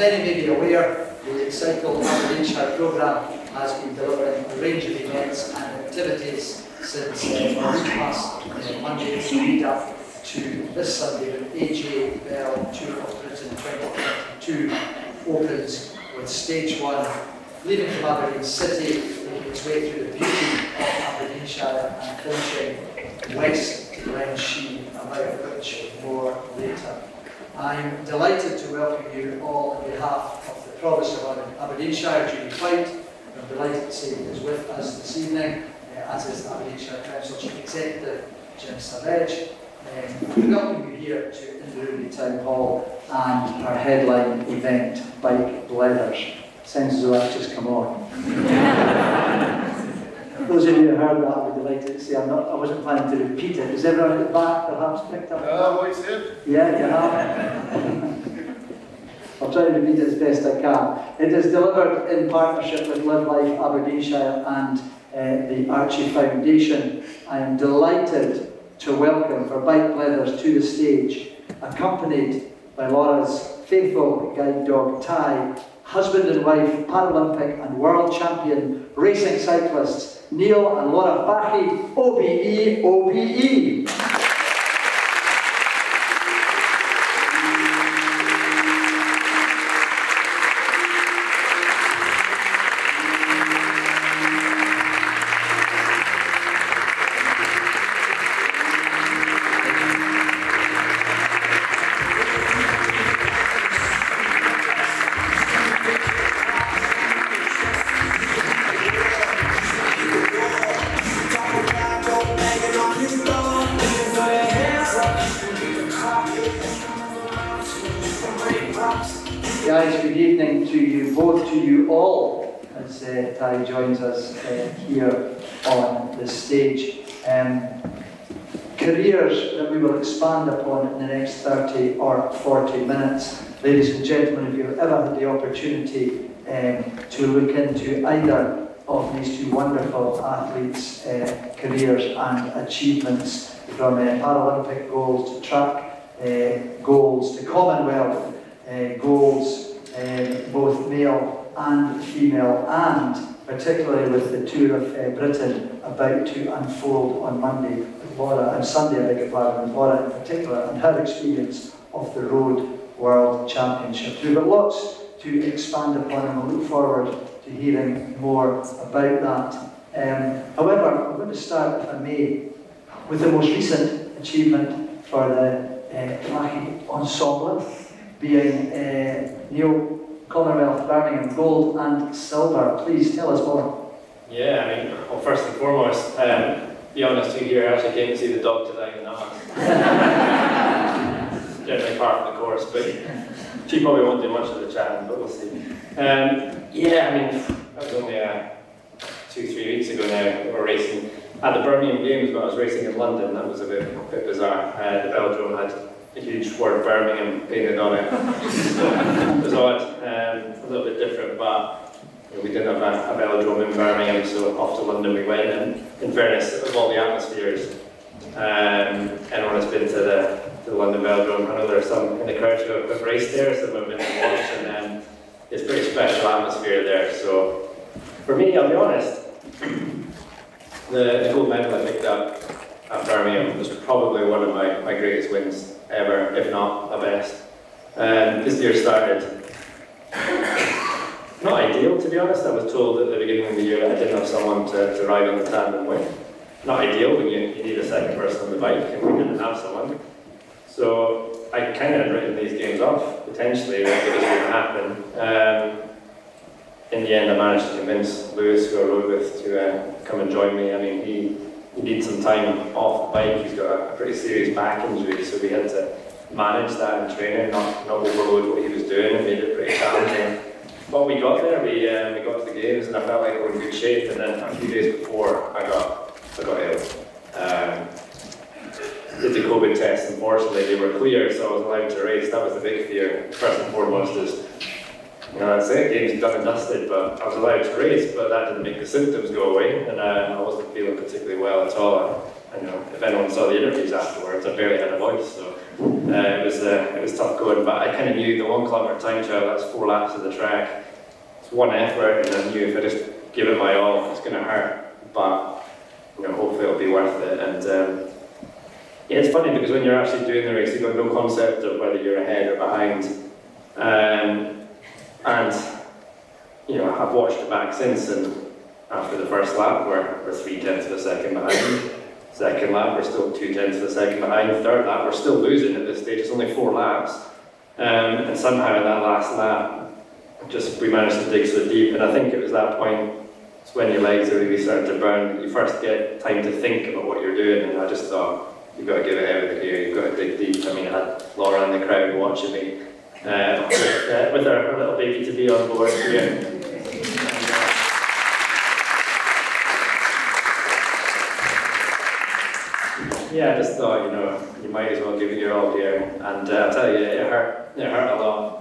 many may be aware, the Cycle Aberdeenshire programme has been delivering a range of events and activities since this past Monday to lead up to this Sunday when AJ Bell Tour of Britain 2022 opens with stage 1, leaving from Aberdeen City, making its way through the beauty of Aberdeenshire and finishing west to Glenshee, about which more later. I'm delighted to welcome you all on behalf of the Province of Aberdeenshire, Julie White. I'm delighted to say he is with us this evening, as is Aberdeenshire Council Chief Executive Jim Savage. We welcome you here to Inverurie Town Hall and our headline event, Bike Blethers. Sounds as though that's just come on. Those of you who heard that would be delighted to say I wasn't planning to repeat it. Has everyone at the back perhaps picked up? What you said? Yeah, you have. I'll try to repeat it as best I can. It is delivered in partnership with Live Life Aberdeenshire and the Archie Foundation. I am delighted to welcome for Bike Blethers to the stage, accompanied by Laura's faithful guide dog Ty, husband and wife, Paralympic and world champion racing cyclists Neil and Laura Bachi, OBE, OBE. Guys, good evening to you both, to you all, as Ty joins us here on the stage. Careers that we will expand upon in the next 30 or 40 minutes. Ladies and gentlemen, if you've ever had the opportunity to look into either of these two wonderful athletes' careers and achievements, from Paralympic goals to track goals to Commonwealth goals, both male and female, and particularly with the Tour of Britain about to unfold on Monday with Laura, and Sunday, I beg your pardon, with Laura in particular, and her experience of the Road World Championships. We've got lots to expand upon, and we'll look forward to hearing more about that. However, I'm going to start, if I may, with the most recent achievement for the Flaherty Ensemble, being Neil, Commonwealth, Birmingham, gold and silver. Please tell us more. Yeah, I mean, well, first and foremost, be honest, two here actually came to see the dog today and not generally part of the course, but she probably won't do much of the chatting, but we'll see. Yeah, I mean, that was only 2-3 weeks ago now. We were racing at the Birmingham Games, but I was racing in London. That was a bit bizarre. The velodrome had a huge word Birmingham painted on it. It was odd, a little bit different, but we didn't have a velodrome in Birmingham, so off to London we went. And in fairness, of all the atmospheres, anyone that's been to the London velodrome, I know there are some in the crowd who have raced there, some have been to watch, and it's a pretty special atmosphere there. So for me, I'll be honest, the gold medal I picked up at Birmingham was probably one of my greatest wins ever, if not the best. This year started not ideal, to be honest. I was told at the beginning of the year that I didn't have someone to ride on the tandem with. Not ideal when you need a second person on the bike, and we didn't have someone. So I kind of had written these games off, potentially, that it was going to happen. In the end, I managed to convince Lewis, who I rode with, to come and join me. I mean, he needed some time off the bike. He's got a pretty serious back injury, so we had to manage that in training, not overload what he was doing. It made it pretty challenging. But we got there, we got to the games, and I felt like we were in good shape. And then a few days before, I got ill. Did the COVID test, unfortunately, they were clear, so I was allowed to race. That was the big fear. First and foremost is, that's it, game's done and dusted, but I was allowed to race, but that didn't make the symptoms go away, and I wasn't feeling particularly well at all. I know if anyone saw the interviews afterwards, I barely had a voice, so it was tough going. But I kind of knew the 1 kilometre time trial, that's 4 laps of the track. It's one effort, and I knew if I just give it my all, it's going to hurt. But hopefully it'll be worth it. And yeah, it's funny because when you're actually doing the race, you've got no concept of whether you're ahead or behind. And I've watched it back since, and after the first lap, we're 0.3 of a second behind. Second lap, we're still 0.2 of a second behind. Third lap, we're still losing at this stage. It's only 4 laps, and somehow in that last lap, we managed to dig so deep. And I think it was that point. It's when your legs are really starting to burn. You first get time to think about what you're doing, and I just thought, you've got to give it everything here. You've got to dig deep. I mean, I had Laura in the crowd watching me with her little baby to be on board here. Yeah, I just thought, you might as well give it your all here. And I'll tell you, it hurt a lot.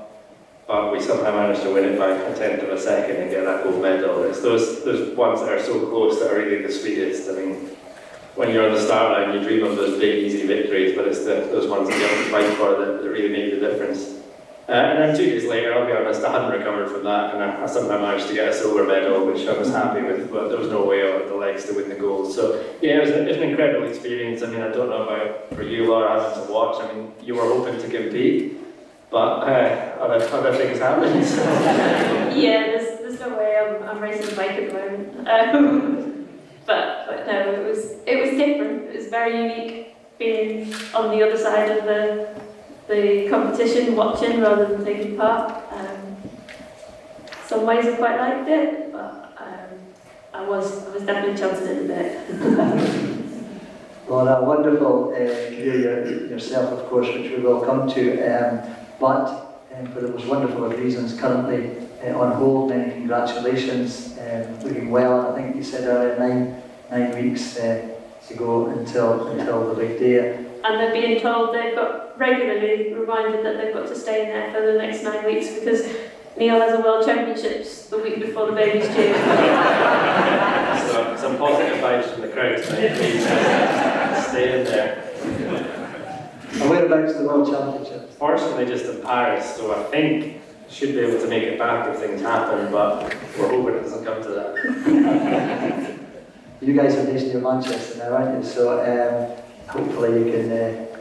But we somehow managed to win it by 1/10 of a second and get that gold medal. It's those ones that are so close that are really the sweetest. I mean, when you're on the start line, you dream of those big, easy victories, but it's those ones that you have to fight for that really make the difference. And then 2 days later, I'll be honest, I hadn't recovered from that, and I somehow managed to get a silver medal, which I was happy with, but there was no way out of the legs to win the gold. So yeah, it was an incredible experience. I mean, I don't know about for you, Laura, having to watch. I mean, you were hoping to compete, but other things happened. Yeah, there's no way I'm racing a bike at the moment. But no, it was different. It was very unique being on the other side of the competition, watching rather than taking part. Some ways I quite liked it, but I was definitely chancing it a bit. Well, wonderful career yourself, of course, which we will come to. But for the most wonderful of reasons, currently on hold. Many congratulations. Looking well. I think you said earlier 9 weeks to go until the big day. And they're being told they've got regularly reminded that they've got to stay in there for the next 9 weeks because Neil has a World Championships the week before the baby's due. So some positive vibes from the crowd tonight. Please stay in there. And whereabouts the World Championships? Fortunately, just in Paris, so I think should be able to make it back if things happen, but we're hoping it doesn't come to that. You guys are based near Manchester now, aren't you? So hopefully you can,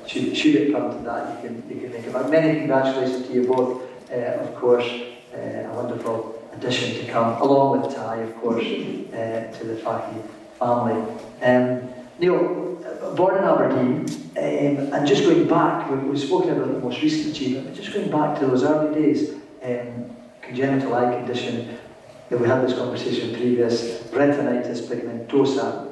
should it come to that, you can make it back. Many congratulations to you both, of course. A wonderful addition to come, along with Ty, of course, to the Fahey family. Neil, born in Aberdeen, and just going back, we've spoken about the most recent achievement, but just going back to those early days, congenital eye condition, that we had this conversation previous, retinitis pigmentosa,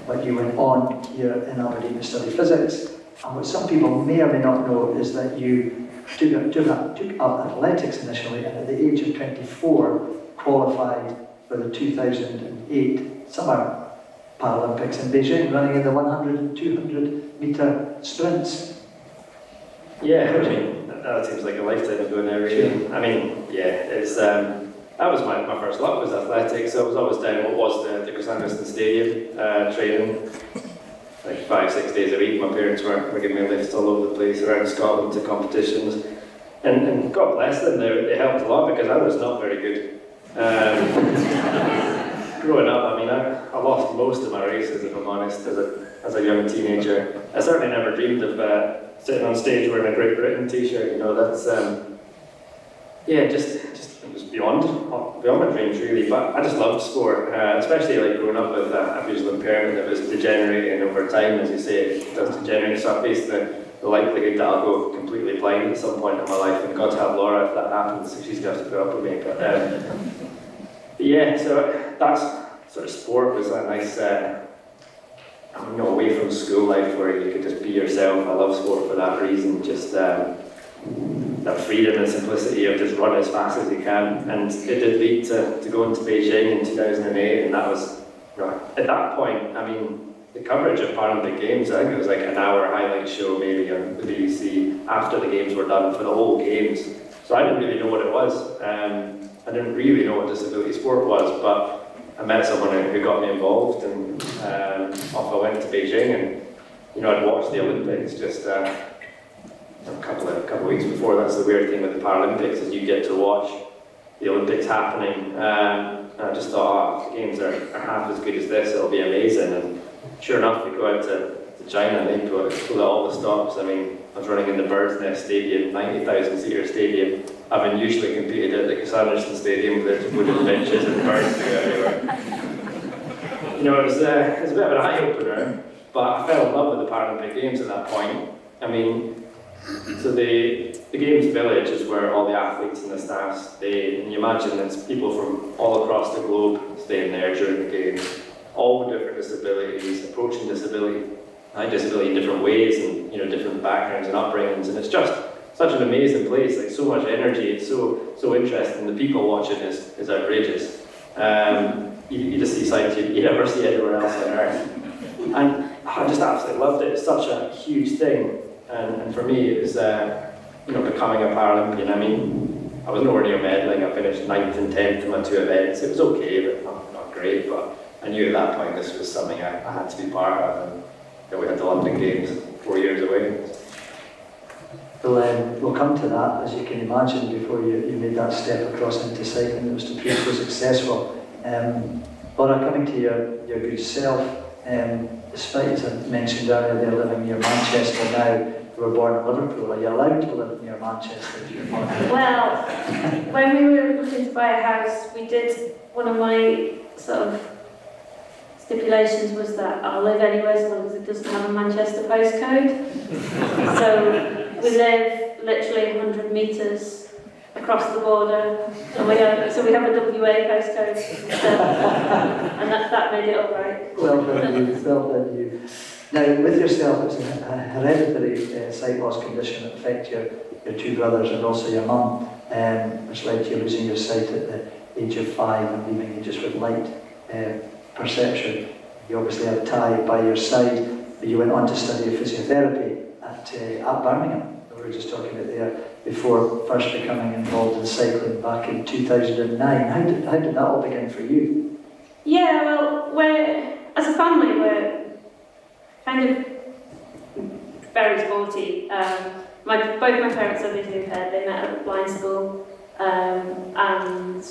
but you went on here in Aberdeen to study physics, and what some people may or may not know is that you took up athletics initially, and at the age of 24 qualified for the 2008 Summer Paralympics in Beijing, running in the 100 and 200 metre sprints. Yeah, I mean, that seems like a lifetime ago now, really. Sure. I mean, yeah, it's that was my first love was athletics. So I was always down what was the Christchurch Stadium training, like 5-6 days a week. My parents were giving me lifts all over the place around Scotland to competitions, and God bless them, they helped a lot because I was not very good. Growing up, I mean, I lost most of my races, if I'm honest, as a young teenager. I certainly never dreamed of sitting on stage wearing a Great Britain t-shirt, you know, that's, yeah, just it was beyond my dreams, really, but I just loved sport, especially like growing up with a visual impairment that was degenerating over time, as you say, it does degenerate, so I faced the likelihood that I'll go completely blind at some point in my life, and God help Laura if that happens, so she's going to have to put up with me, but yeah, so that's sort of sport was a nice, away from school life where you could just be yourself. I love sport for that reason, just that freedom and simplicity of just run as fast as you can. And it did lead to going to Beijing in 2008, and that was, at that point, I mean, the coverage of Paralympic Games, I think it was like an hour highlight show maybe on the BBC after the games were done for the whole games. So I didn't really know what it was. I didn't really know what disability sport was, but I met someone who got me involved, and off I went to Beijing, and I'd watched the Olympics just a couple of weeks before. That's the weird thing with the Paralympics, is you get to watch the Olympics happening, and I just thought, if the games are half as good as this, it'll be amazing. And sure enough, we go out to China and they pull out all the stops. I mean, I was running in the Bird's Nest Stadium, 90,000 seater stadium, having usually competed at the Sanderson Stadium with its wooden benches and birds everywhere. It was a bit of an eye-opener, but I fell in love with the Paralympic Games at that point. I mean, so the Games Village is where all the athletes and the staff stay, and you imagine it's people from all across the globe staying there during the Games, all with different disabilities, approaching disability in different ways, and different backgrounds and upbringings, and it's just such an amazing place, like so much energy, it's so interesting, the people watching is outrageous. You just see sights you never see anywhere else on earth. And I just absolutely loved it. It's such a huge thing, and for me it was becoming a Paralympian. I mean, I was nowhere near medaling. I finished 9th and 10th in my 2 events. It was okay, but not great, but I knew at that point this was something I had to be part of, and we had the London Games 4 years away. We'll come to that, as you can imagine, before you made that step across into cycling that was to prove so successful. Laura, coming to your good self, despite, as I mentioned earlier, they're living near Manchester now, you were born in Liverpool. Are you allowed to live near Manchester if you're born there? Well, when we were looking to buy a house, we did, one of my sort of stipulations was that I'll live anywhere as long as it doesn't have a Manchester postcode. So we live literally 100 metres across the border, and we have a WA postcode, and that made it all right. Well done you. Now, with yourself, it's a hereditary sight loss condition that affects your 2 brothers and also your mum, which led to you losing your sight at the age of 5 and leaving you just with light perception. You obviously had Ty by your side, but you went on to study physiotherapy at Birmingham. We were just talking about there before first becoming involved in cycling back in 2009. How did that all begin for you? Yeah, well, as a family, we're kind of very sporty. Both my parents are visually impaired. They met at a blind school, and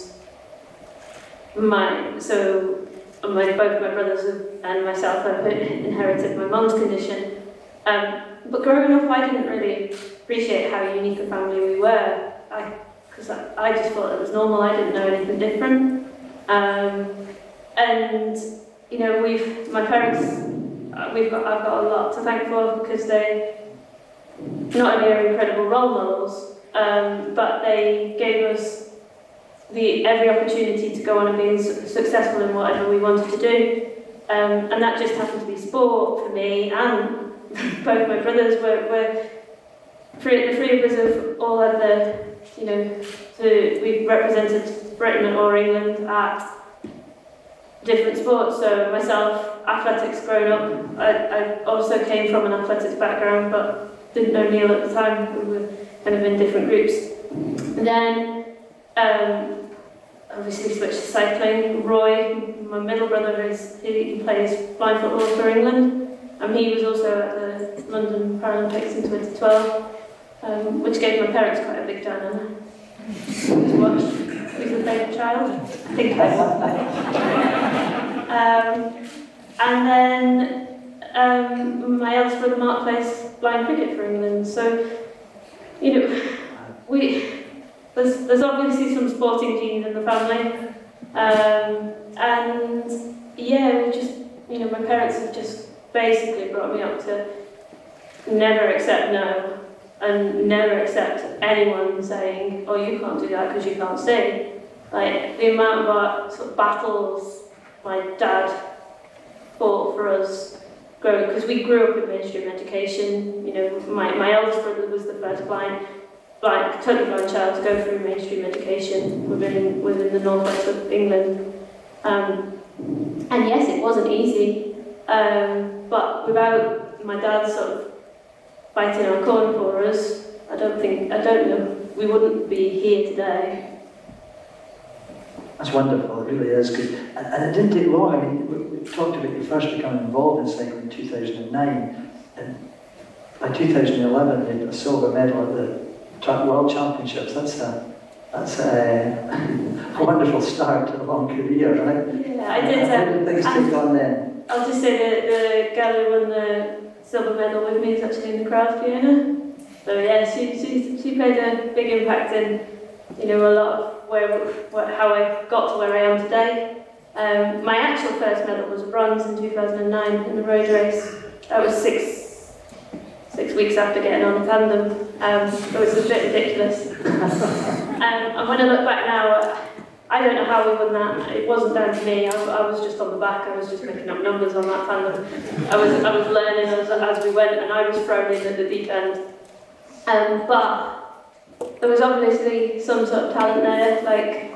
both my brothers and myself have inherited my mum's condition. But growing up, I didn't really appreciate how unique a family we were, because I just thought it was normal. I didn't know anything different. And I've got a lot to thank for, because they not only are incredible role models, but they gave us every opportunity to go on and be successful in whatever we wanted to do. And that just happened to be sport for me, and both my brothers were the 3 of us have all had we represented Britain or England at different sports. So myself, athletics growing up, I also came from an athletics background, but didn't know Neil at the time. We were kind of in different groups. And then obviously switched to cycling. Roy, my middle brother, he plays blind football for England. He was also at the London Paralympics in 2012, which gave my parents quite a big down to watch. Who's the favourite child? I think I and then my eldest brother Mark plays blind cricket for England. So, there's obviously some sporting genes in the family, and yeah, my parents have just basically brought me up to never accept no, and never accept anyone saying, "Oh, you can't do that because you can't see." Like the amount of sort of battles my dad fought for us growing, because we grew up in mainstream education. My eldest brother was the first totally blind child to go through mainstream education within the northwest of England. And yes, it wasn't easy, but without my dad sort of fighting our corner for us, I don't know, we wouldn't be here today. That's wonderful, it really is good. And it didn't take long. I mean, we talked about you first becoming involved in cycling in 2009, and by 2011 you had a silver medal at the Track World Championships. That's a wonderful start to a long career, right? Yeah, I did. How did things take on then? I'll just say that the girl who won the silver medal with me is actually in the crowd, Fiona. So yeah, she played a big impact in, you know, a lot of how I got to where I am today. My actual first medal was a bronze in 2009 in the road race. That was six weeks after getting on a tandem. It was a bit ridiculous. And when I look back now, I don't know how we won that. It wasn't down to me. I was just on the back. I was just making up numbers on that tandem. I was learning as we went, and I was thrown in at the deep end. But there was obviously some sort of talent there. Like,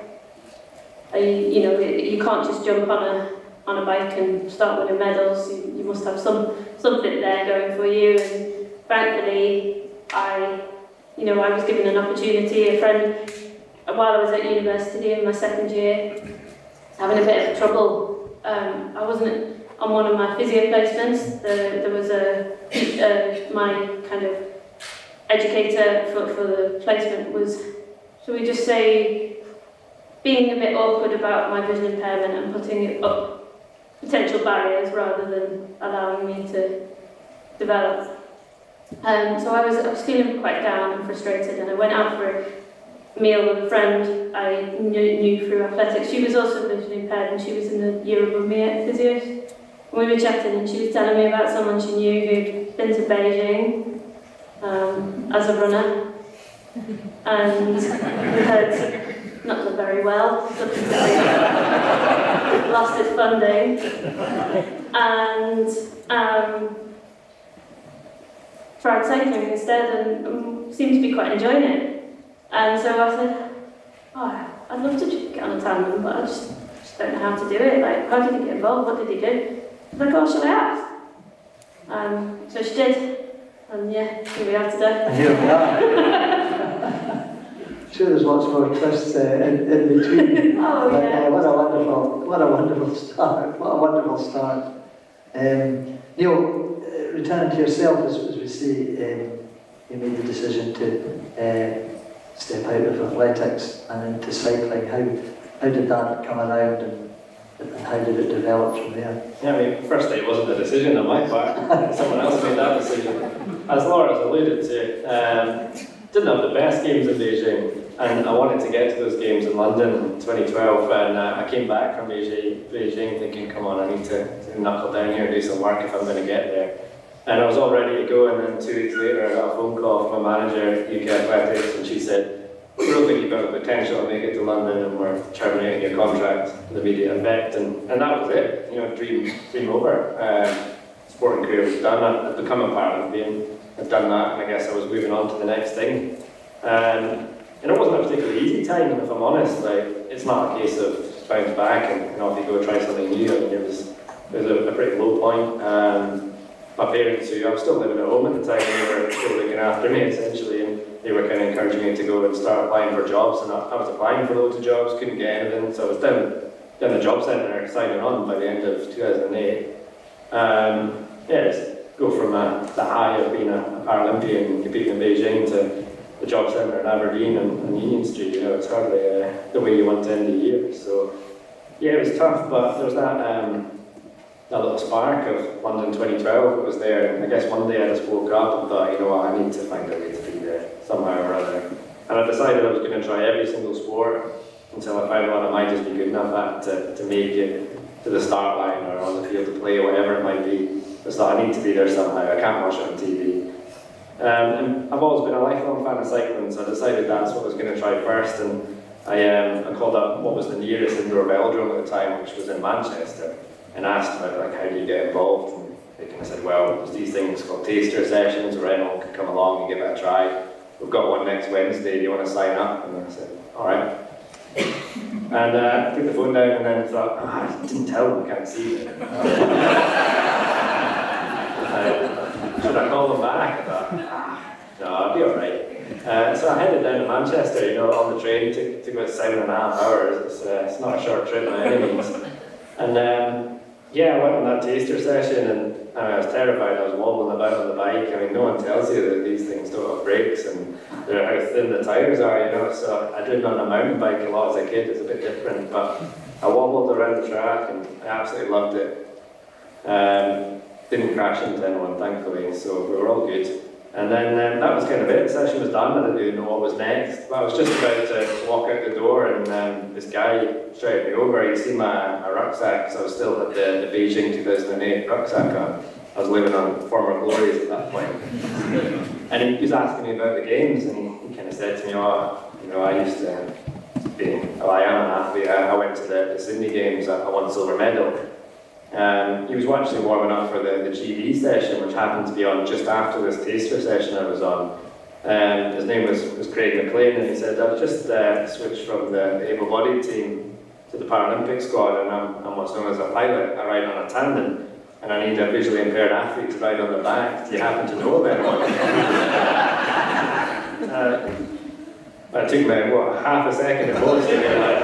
you know, you can't just jump on a bike and start winning medals. You must have something there going for you. And thankfully, I was given an opportunity. A friend, while I was at university in my second year, having a bit of trouble. I wasn't on one of my physio placements. There was my kind of educator for the placement was, shall we just say, being a bit awkward about my vision impairment and putting up potential barriers rather than allowing me to develop. So I was feeling quite down and frustrated, and I went out for a meal with a friend I knew through athletics. She was also visually impaired, and she was in the year above me at physios. And we were chatting, and she was telling me about someone she knew who'd been to Beijing as a runner, and had not done very well, lost its funding, and tried cycling instead, and seemed to be quite enjoying it. And so I said, oh, I'd love to get on a tandem, but I just don't know how to do it. Like, how did he get involved? What did he do? She's like, oh, shall I ask? So she did, and yeah, here we are today. And here we are. Sure, there's lots more twists in between. Oh, but, yeah. what a wonderful start! What a wonderful start. Neil, returning to yourself, as we see, you made the decision to step out of athletics and into cycling. How did that come around, and how did it develop from there? Yeah, I mean, firstly, it wasn't a decision on my part. Someone else made that decision. As Laura's alluded to, didn't have the best games in Beijing, and I wanted to get to those games in London in 2012, and I came back from Beijing thinking, come on, I need to knuckle down here and do some work if I'm going to get there. And I was all ready to go, and then 2 weeks later I got a phone call from my manager, UK Athletics, and she said, we don't think you've got the potential to make it to London, and we're terminating your contract with immediate effect. And that was it, you know, dream over. Sporting career was done. I'd become a Paralympian. I'd done that, and I guess I was moving on to the next thing. And it wasn't a particularly easy time, if I'm honest. Like, it's not a case of bounce back and off you go try something new. I mean, it was a pretty low point. My parents, who I was still living at home at the time, they were still looking after me essentially, and they were kind of encouraging me to go and start applying for jobs. And I was applying for loads of jobs, couldn't get anything, so I was down the job centre signing on by the end of 2008. Just go from the high of being a Paralympian and competing in Beijing to the job centre in Aberdeen and Union Street. You know, it's hardly the way you want to end the year. So yeah, it was tough, but there was that little spark of London 2012. It was there, and I guess one day I just woke up and thought, you know what, I need to find a way to be there somehow or other. And I decided I was going to try every single sport until I found one I might just be good enough at to make it to the start line or on the field to play, or whatever it might be. I thought I need to be there somehow. I can't watch it on TV. And I've always been a lifelong fan of cycling, so I decided that's what I was going to try first. And I called up what was the nearest indoor velodrome at the time, which was in Manchester, and asked about like, how do you get involved? And they kind of said, well, there's these things called taster sessions where anyone can come along and give it a try. We've got one next Wednesday, do you want to sign up? And I said, all right. And I took the phone down and then thought, I didn't tell them I can't see it. Should I call them back? I thought, no, I'll be all right. So I headed down to Manchester, you know, on the train, took about 7.5 hours. It's not a short trip by any means. And yeah, I went on that taster session and I was terrified. I was wobbling about on the bike. I mean, no one tells you that these things don't have brakes and how thin the tyres are, you know. So I did on a mountain bike a lot as a kid. It's a bit different, but I wobbled around the track and I absolutely loved it. Didn't crash into anyone, thankfully, so we were all good. And then that was kind of it. The session was done. I didn't really know what was next. But I was just about to walk out the door, and this guy shouted me over. He'd seen my rucksack, because I was still at the Beijing 2008 rucksack on. I was living on former glories at that point. And he was asking me about the games, and he kind of said to me, "Oh, you know, I used to be, well, I am an athlete. I went to the Sydney Games. I won a silver medal." He was actually warming up for the GB session, which happened to be on just after this taster session I was on. His name was Craig McLean, and he said, "I've just switched from the able-bodied team to the Paralympic squad, and I'm what's known as a pilot. I ride on a tandem, and I need a visually impaired athlete to ride on the back. Do you happen to know of anyone?" It took me, what, half a second at most to get like,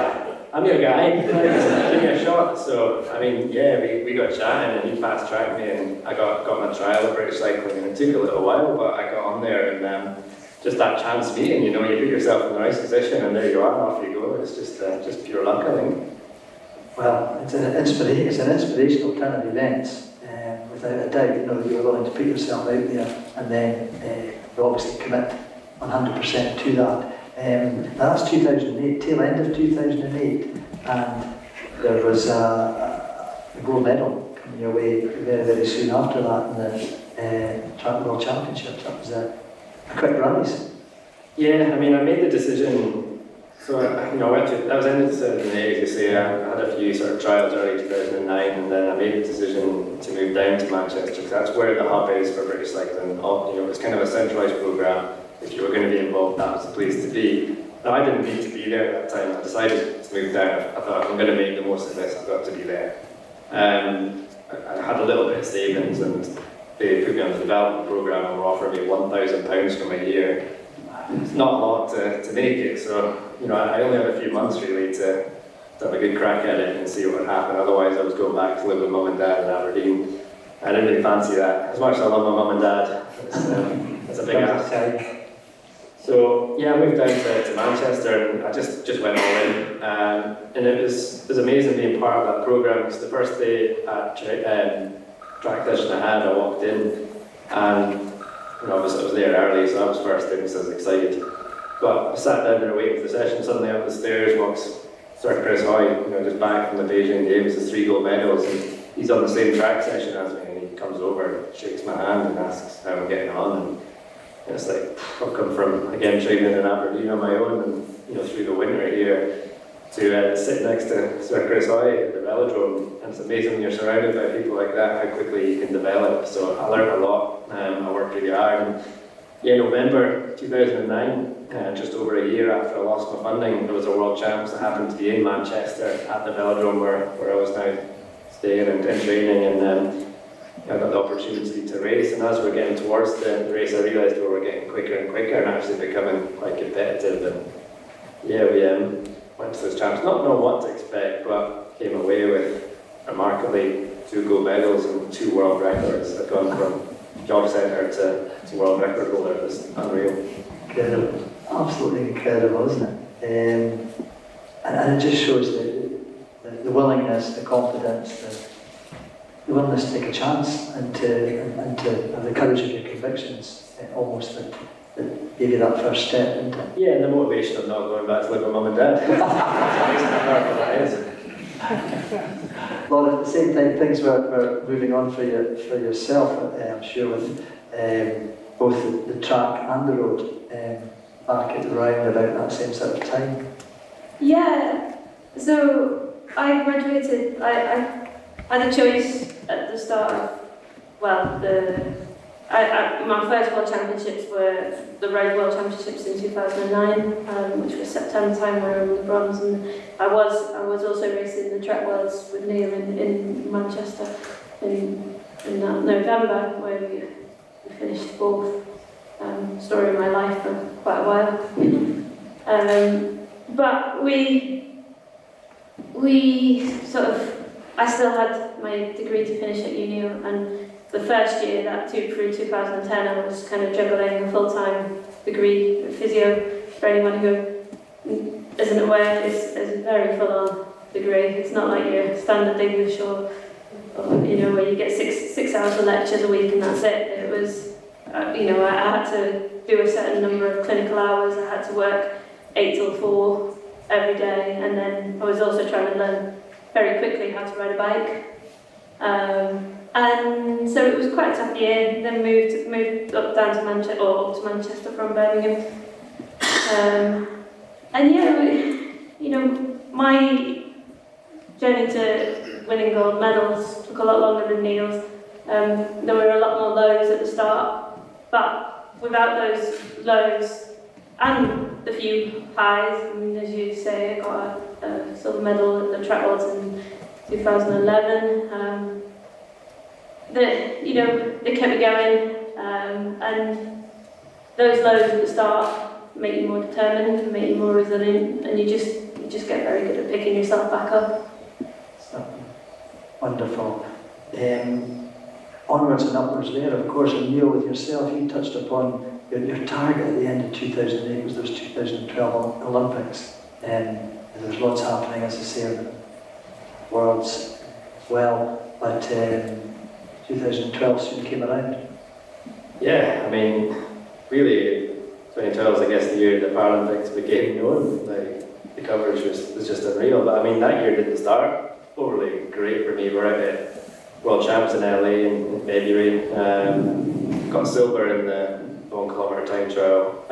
"I'm your guy, give me a shot." So, I mean, yeah, we got chatting and he fast-tracked me and I got my trial of British cycling, and it took a little while, but I got on there and just that chance meeting, you know, you put yourself in the right position and there you are, off you go. It's just pure luck, I think. Well, it's an inspirational kind of event, without a doubt, you know, that you're willing to put yourself out there and then obviously commit 100% to that. That's 2008, tail end of 2008, and there was a gold medal coming your way very, very soon after that in the Track World Championships. That was a quick rise. Yeah, I mean, I made the decision, so I went to, that was end of 2008, as you say. I had a few sort of trials early 2009, and then I made the decision to move down to Manchester, because that's where the hub is for British cycling. You know, it's kind of a centralised programme. If you were going to be involved, that was the place to be. Now, I didn't need to be there at that time. I decided to move down. I thought, if I'm going to make the most of this, I've got to be there. I had a little bit of savings, and they put me on the development programme and were offering me £1,000 for my year. It's not a lot to make it, so you know, I only had a few months really to have a good crack at it and see what would happen. Otherwise, I was going back to live with mum and dad in Aberdeen. I didn't really fancy that. As much as I love my mum and dad, it's a big ask. So yeah, I moved down to Manchester and I just went all in, and it was amazing being part of that programme, because the first day at track session I walked in and you know, I was there early, so I was first in, so I was excited. But I sat down there waiting for the session, suddenly up the stairs walks Sir Chris Hoy, you know, just back from the Beijing Games, with 3 gold medals, and he's on the same track session as me, and he comes over and shakes my hand and asks how I'm getting on. And it's like, I've come from, again, training in Aberdeen on my own, and you know, through the winter here, to sit next to Sir Chris Hoy at the velodrome, and it's amazing when you're surrounded by people like that, how quickly you can develop. So I learned a lot, I worked really hard, and yeah, November 2009, just over a year after I lost my funding, there was a World Champs that happened to be in Manchester at the velodrome where I was now staying and training, and I got the opportunity to race, and as we're getting towards the race, I realised we were getting quicker and quicker and actually becoming quite competitive. And yeah, we went to those champs, not knowing what to expect, but came away with remarkably 2 gold medals and 2 world records. I've gone from job centre to world record holder. It was unreal. Incredible, absolutely incredible, isn't it? And it just shows the willingness, the confidence, the willingness to take a chance and to have the courage of your convictions, almost that gave you that first step, isn't it? Yeah, and the motivation of not going back to live with mum and dad. Well, at the same time, things were moving on for yourself, I'm sure, with both the track and the road back at around about that same sort of time. Yeah, so I graduated, I had a choice at the start of, well, my first World Championships were the Road World Championships in 2009, which was September time, where I won the bronze, and I was also racing the Track Worlds with Neil in Manchester in that November, where we finished 4th. story of my life for quite a while. But we sort of, I still had my degree to finish at uni, and the first year that took through 2010, I was kind of juggling a full-time degree in physio. For anyone who isn't aware, it's a very full-on degree. It's not like your standard English or you know, where you get six hours of lectures a week and that's it. It was, you know, I had to do a certain number of clinical hours. I had to work 8 till 4 every day, and then I was also trying to learn very quickly how to ride a bike. And so it was quite a tough year. Then moved up down to Manchester, or up to Manchester from Birmingham. And yeah, you know, my journey to winning gold medals took a lot longer than Neil's. There were a lot more lows at the start, but without those lows and the few highs, I mean, as you say, I got a silver medal at the Track Worlds in 2011. You know, they kept me going, and those lows at the start make you more determined, make you more resilient, and you just get very good at picking yourself back up. Wonderful. Onwards and upwards there, of course, and Neil, with yourself, you touched upon your target at the end of 2008 was those 2012 Olympics. There was lots happening, as I say, in the Worlds well, but 2012 soon came around. Yeah, I mean, really, 2012 was, I guess, the year the Paralympics became known. Like, the coverage was just unreal. But I mean, that year didn't start overly great for me. We're out at World Champs in LA in February. Got silver in the 1 kilometre time trial.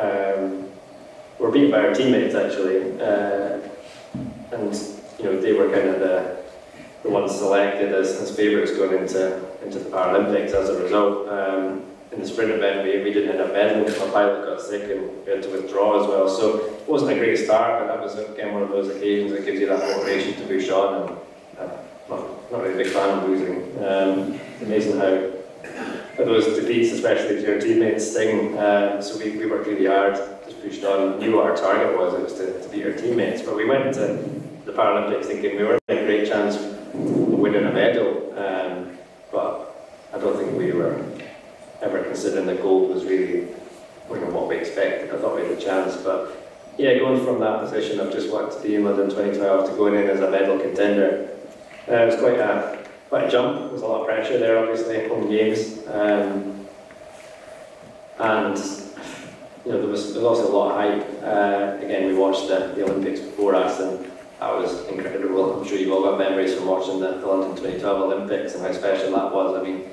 We're beaten by our teammates actually, and you know, they were kind of the ones selected as favourites going into the Paralympics as a result. In the sprint event, we didn't end up medaling because my pilot got sick and we had to withdraw as well. So it wasn't a great start, but that was again one of those occasions that gives you that motivation to push on. And not really a big fan of losing. It's amazing how those defeats, especially to your teammates, sting. So we worked really hard, just pushed on, knew what our target was. It was to beat our teammates. But we went into the Paralympics thinking we were in a great chance of winning a medal. But I don't think we were ever considering the gold was really what we expected. I thought we had a chance. But yeah, going from that position of just wanting to be in London 2012 to going in as a medal contender, it was quite a jump. There was a lot of pressure there, obviously, home games, and you know, there was also a lot of hype. Again, we watched the Olympics before us, and that was incredible. I'm sure you've all got memories from watching the London 2012 Olympics and how special that was. I mean,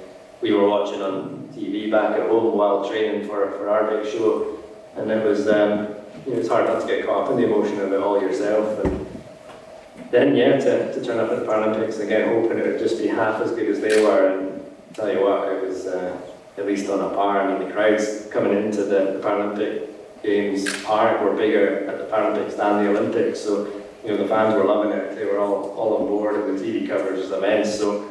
we were watching on TV back at home while training for our big show, and it was you know, it's hard not to get caught up in the emotion of it all yourself. And then, yeah, to turn up at the Paralympics again, hoping it would just be half as good as they were, and tell you what, it was at least on a par. I mean, the crowds coming into the Paralympic Games Park were bigger at the Paralympics than the Olympics, so you know, the fans were loving it. They were all on board, and the TV coverage was immense. So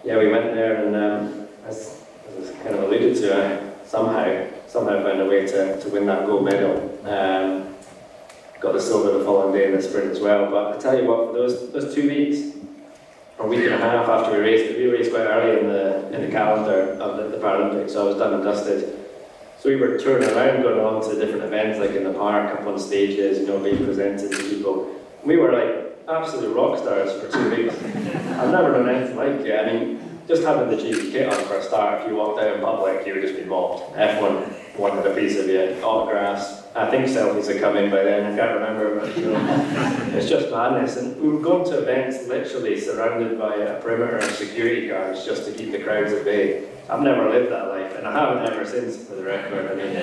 yeah, we went there, and as I kind of alluded to, I somehow found a way to win that gold medal. Got the silver the following day in the sprint as well. But I tell you what, for those 2 weeks, or a week and a half after we raced quite early in the calendar of the Paralympics, so I was done and dusted. So we were touring around, going on to different events, like in the park, up on stages, you know, being presented to people. We were like absolute rock stars for 2 weeks. I've never done anything like it. I mean, just having the cheesy kit on for a start, if you walked out in public, you would just be mobbed. Everyone wanted a piece of you, autographs. I think selfies had come in by then, I can't remember, but you know, it's just madness. And we were going to events literally surrounded by a perimeter of security guards just to keep the crowds at bay. I've never lived that life, and I haven't ever since, for the record. I mean,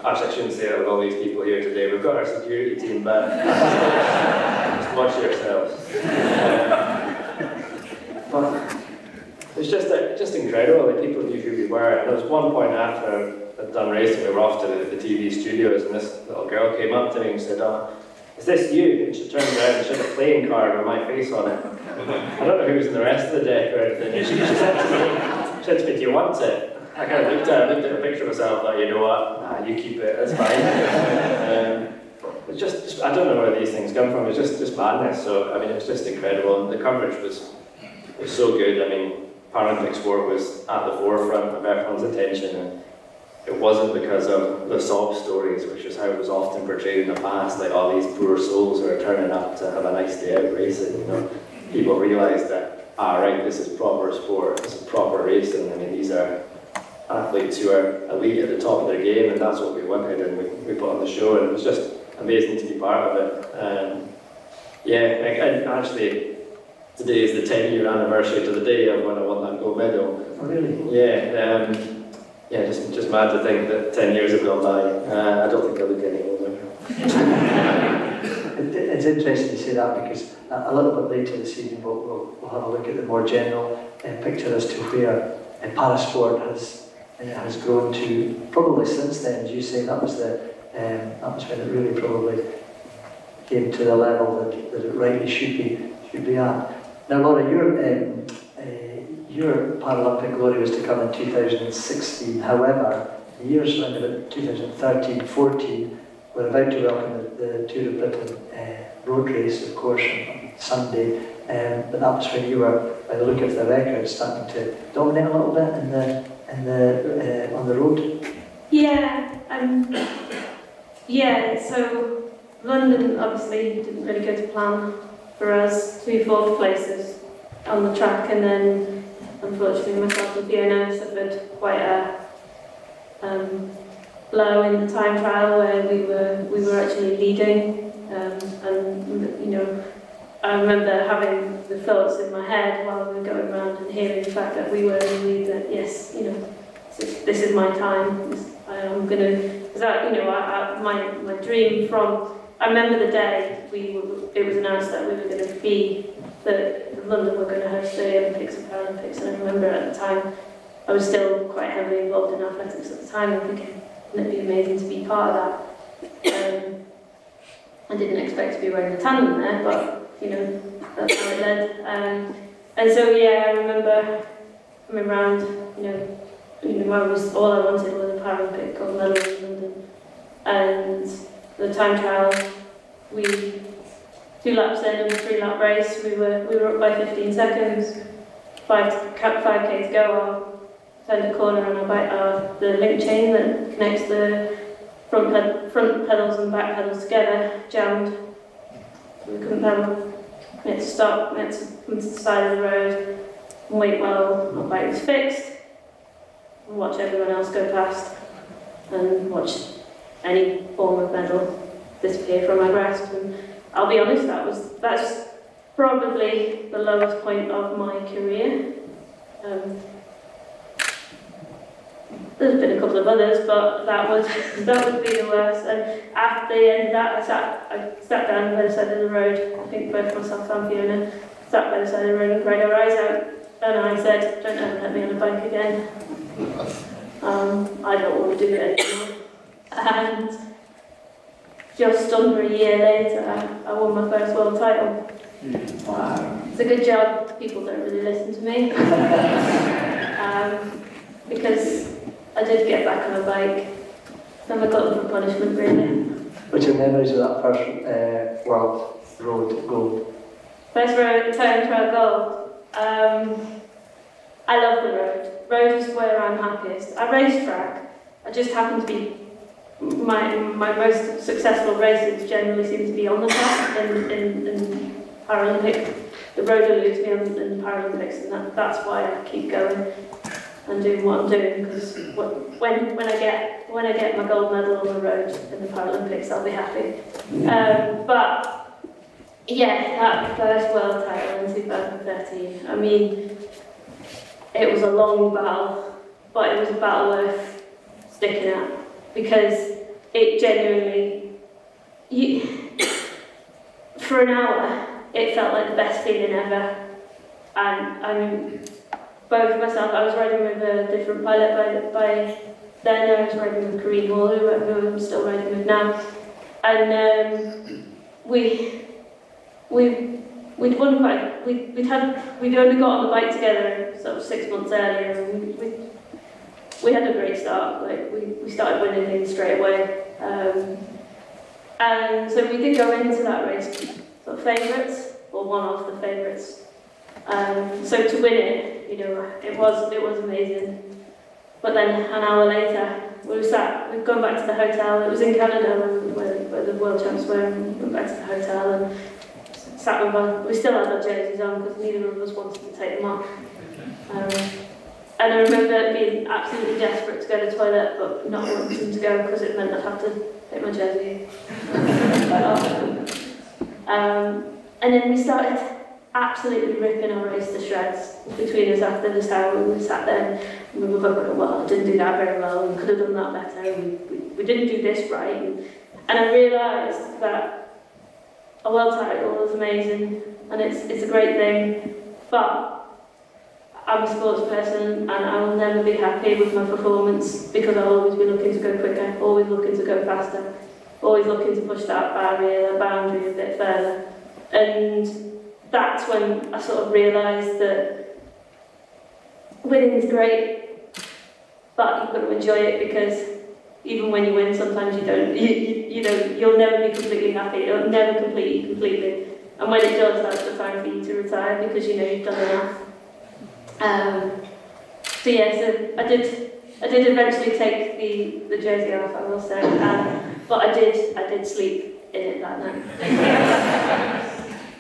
actually, I shouldn't say that with all these people here today. We've got our security team back. Just watch yourselves. But it's just incredible that people knew who we were. And there was one point after I'd done racing, we were off to the TV studios, and this little girl came up to me and said, "Oh, is this you?" And she turned around and she had a playing card with my face on it. I don't know who was in the rest of the deck or anything. And she said to me, "Do you want it?" I kind of looked at a picture of myself, like, you know what, nah, you keep it, that's fine. It's just, I don't know where these things come from, it's just madness. So, I mean, it's just incredible. And the coverage was so good. I mean, Paralympic sport was at the forefront of everyone's attention, and it wasn't because of the sob stories, which is how it was often portrayed in the past, like all these poor souls who are turning up to have a nice day out racing, you know. People realised that, right, this is proper sport, this is proper racing. I mean, these are athletes who are elite at the top of their game, and that's what we wanted, and we put on the show, and it was just amazing to be part of it. And actually, today is the 10-year anniversary to the day of when I won that gold medal. Oh, really? Yeah, just mad to think that 10 years have gone by. I don't think I look any older. It's interesting to say that, because a little bit later this evening we'll have a look at the more general picture as to where parasport has grown to. Probably since then, as you say, that was when it really probably came to the level that it rightly should be at. Now, Laura, your Paralympic glory was to come in 2016. However, the years around about 2013-14, we're about to welcome the Tour of Britain road race, of course, on Sunday. But that was when you were, by the look of the record, starting to dominate a little bit on the road. So London obviously didn't really go to plan for us. 2 fourth places on the track, and then unfortunately myself and Fiona suffered quite a blow in the time trial where we were actually leading, and you know, I remember having the thoughts in my head while we were going around and hearing the fact that we were in the lead, that yes, you know, this is my time. I'm gonna, because my dream from, I remember the day it was announced that we were going to be, that London were going to host the Olympics and Paralympics, and I remember at the time I was still quite heavily involved in athletics at the time, and thinking, wouldn't it be amazing to be part of that? I didn't expect to be wearing a tandem there, but you know, that's how it led. And so I remember coming around, all I wanted was a Paralympic gold medal in London, and the time trial, 2 laps in and a 3-lap race, we were up by 15 seconds, 5k to go. I turned a corner and the link chain that connects the front pedals and back pedals together jammed. We couldn't pedal. We had to stop. We had to come to the side of the road and wait while my bike was fixed, and watch everyone else go past, and watch any form of medal disappear from my grasp. And I'll be honest, that's probably the lowest point of my career. There's been a couple of others, but that would be the worst. And at the end of that, I sat down by the side of the road. I think both myself and Fiona sat by the side of the road and cried our eyes out. And I said, "Don't ever let me on a bike again. I don't want to do it anymore." And just under a year later, I won my first world title. Wow. It's a good job. People don't really listen to me. Because I did get back on a bike. I'm a glutton for punishment, really. What's your memories of that first world road gold? First time trial gold. I love the road. Road is where I'm happiest. I race track. I just happen to be my most successful races generally seem to be on the track in Paralympic. The road eludes me in Paralympics, and that's why I keep going and doing what I'm doing, because when I get my gold medal on the road in the Paralympics, I'll be happy. But yeah, that first world title in 2013. I mean, it was a long battle, but it was a battle worth sticking at, because it genuinely, for an hour, it felt like the best feeling ever. And I mean, both myself, I was riding with a different pilot by then. I was riding with Kareem Hall, who I'm still riding with now. And we'd won quite. We'd only got on the bike together sort of 6 months earlier. And we had a great start. Like we started winning things straight away, and so we did go into that race sort of favourites, or one of the favourites. So to win it, you know, it was amazing. But then an hour later, we'd gone back to the hotel. It was in Canada where the World Champs were, and we went back to the hotel and sat with we still had our jerseys on because neither of us wanted to take them off. And I remember being absolutely desperate to go to the toilet, but not wanting to go because it meant I'd have to take my jersey off. And then we started absolutely ripping our race to shreds between us after this hour. We sat there and we were going, well, I didn't do that very well, we could have done that better, we didn't do this right. And I realised that a world title is amazing and it's a great thing, but I'm a sports person and I will never be happy with my performance because I'll always be looking to go quicker, always looking to go faster, always looking to push that barrier, that boundary a bit further. And that's when I sort of realised that winning is great, but you've got to enjoy it because even when you win, sometimes you don't. You'll never be completely happy. It'll never complete you completely. And when it does, that's the time for you to retire because you know you've done enough. So I did eventually take the jersey off, I will say, but I did sleep in it that night.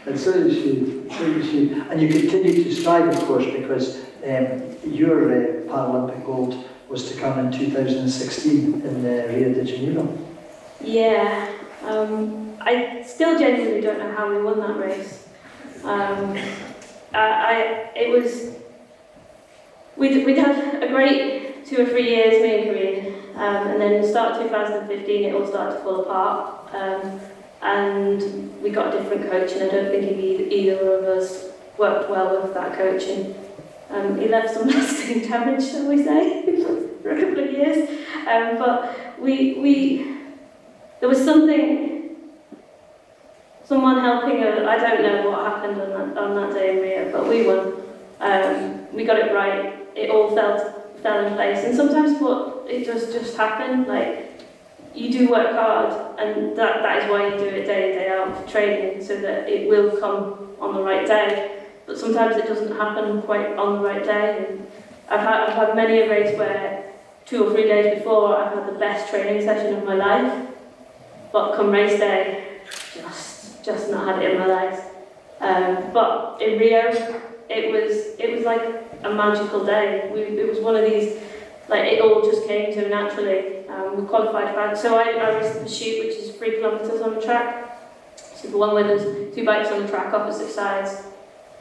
And so did she. And you continued to strive, of course, because your Paralympic gold was to come in 2016 in Rio de Janeiro. Yeah, I still genuinely don't know how we won that race. We'd had a great 2 or 3 years, me and Corinne, and then the start of 2015 it all started to fall apart. And we got a different coach, and I don't think either of us worked well with that coach. And he left some lasting damage, shall we say, for a couple of years. But there was someone helping us. I don't know what happened on that day in Rio, but we won. We got it right. It all fell in place. And sometimes it just happened. Like, you do work hard, and that is why you do it day in, day out, training, so that it will come on the right day. But sometimes it doesn't happen quite on the right day. And I've had many a race where 2 or 3 days before I've had the best training session of my life, but come race day, just not had it in my legs. But in Rio, it was like a magical day. It was one of these, like, it all just came to naturally. We qualified for, so I raced the pursuit, which is 3 kilometres on the track. So the one where there's 2 bikes on the track opposite sides,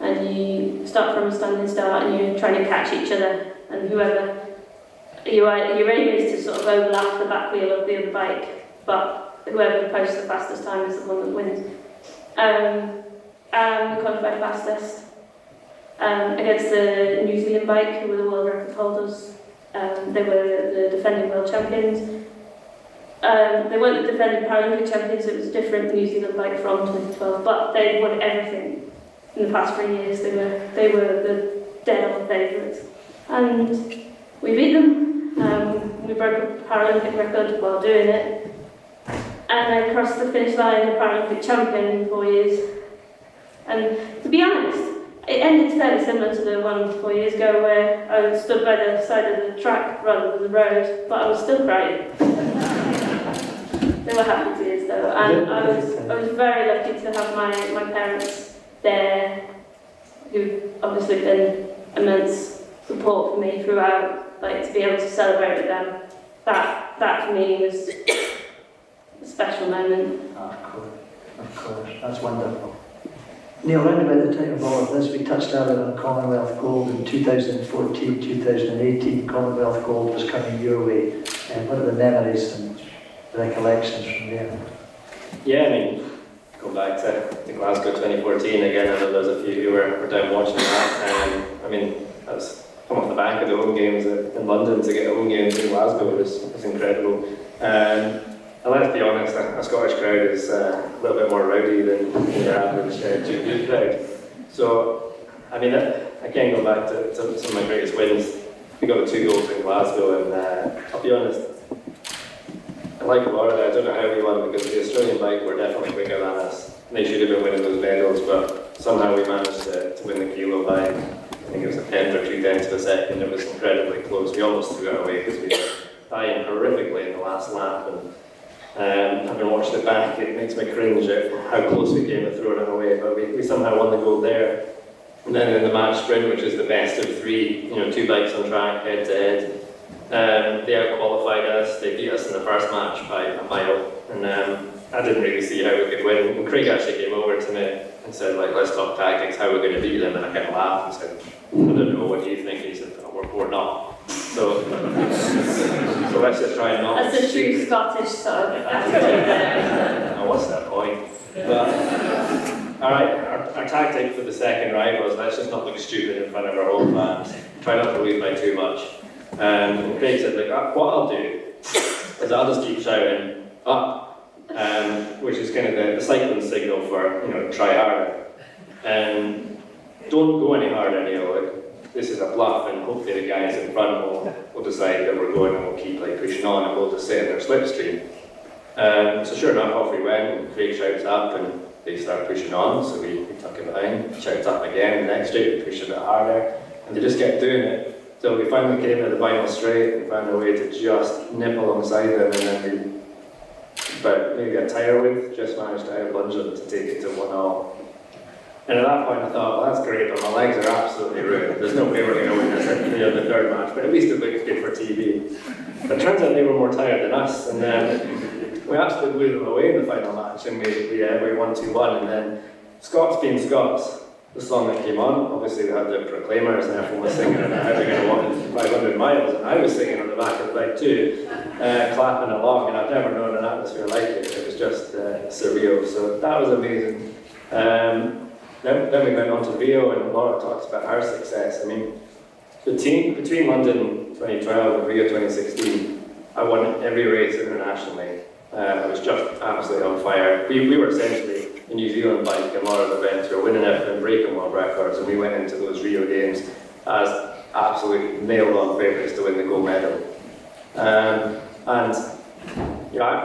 and you start from a standing start and you're trying to catch each other, and whoever your aim is to sort of overlap the back wheel of the other bike, but whoever posts the fastest time is the one that wins. And we qualified fastest against the New Zealand bike, who were the world record holders. They were the defending world champions. They weren't the defending Paralympic champions, it was a different New Zealand bike from 2012, but they won everything in the past 3 years. They were the dead-on favourites. And we beat them. We broke a Paralympic record while doing it. And I crossed the finish line a Paralympic champion in 4 years. And to be honest, it ended fairly similar to the one 4 years ago where I stood by the side of the track rather than the road, but I was still crying. They were happy tears though, and I was very lucky to have my parents there, who've obviously been immense support for me throughout, like to be able to celebrate with them. That for me was a special moment. Oh, of course, that's wonderful. Neil, round about the time of all of this, we touched earlier on Commonwealth Gold in 2014, 2018. Commonwealth Gold was coming your way. What are the memories and recollections from there? Yeah, I mean, go back to Glasgow 2014 again. I know there's a few who were down watching that. I mean, I was come off the back of the home games in London to get home games in Glasgow was incredible. And let's be honest, a Scottish crowd is a little bit more rowdy than your average crowd. So, I mean, again, going back to some of my greatest wins, we got the 2 goals in Glasgow, and I'll be honest, I like Laura there. I don't know how we won, because the Australian bike were definitely quicker than us. They should have been winning those medals, but somehow we managed to win the kilo by, I think it was a tenth or 2 tenths of a second. It was incredibly close. We almost threw it away because we were dying horrifically in the last lap. And having watched it back, it makes me cringe at how close we came to throwing it away. But we somehow won the gold there. And then in the match sprint, which is the best of 3, 2 bikes on track, head to head, they out-qualified us. They beat us in the first match by a mile. And I didn't really see how we could win. And Craig actually came over to me and said, like, let's talk tactics, how we're going to beat them. And I kind of laughed and said, I don't know, what do you think? And he said, oh, we're not. So let's just try and not. That's a true Scottish sort of attitude there. Now, what's that point? But, all right, our tactic for the second ride was, let's just not look stupid in front of our home fans. Try not to lose by too much. And Craig said, like, what I'll do is I'll just keep shouting, up. Which is kind of the cycling signal for, try harder. And don't go any harder, Neil. Like, this is a bluff, and hopefully the guys in front will decide that we're going, and we'll keep pushing on, and we'll just stay in their slipstream. So sure enough, off we went, and Craig shouts up, and they start pushing on, so we tuck it behind, shouts up again, the next straight, we push a bit harder, and they just kept doing it. So we finally came to the final straight, and found a way to just nip alongside them, and then but maybe a tyre width, just managed to out-lunge them to take it to 1-0. And at that point I thought, well, that's great, but my legs are absolutely ruined. There's no way we're going to win this in the third match, but at least it looks good for TV. But it turns out they were more tired than us, and then we absolutely blew them away in the final match, and we won 2-1. And then Scots being Scots, the song that came on, obviously we had the Proclaimers, and everyone was singing about how they're going to walk 500 miles, and I was singing on the back of the bike too, clapping along, and I've never known an atmosphere like it. It was just surreal, so that was amazing. Then we went on to Rio, and Laura talks about our success. I mean, between London 2012 and Rio 2016, I won every race internationally. I was just absolutely on fire. We were essentially a New Zealand bike and Laura's events. We were winning everything, breaking world records, and we went into those Rio games as absolutely nailed-on favourites to win the gold medal. I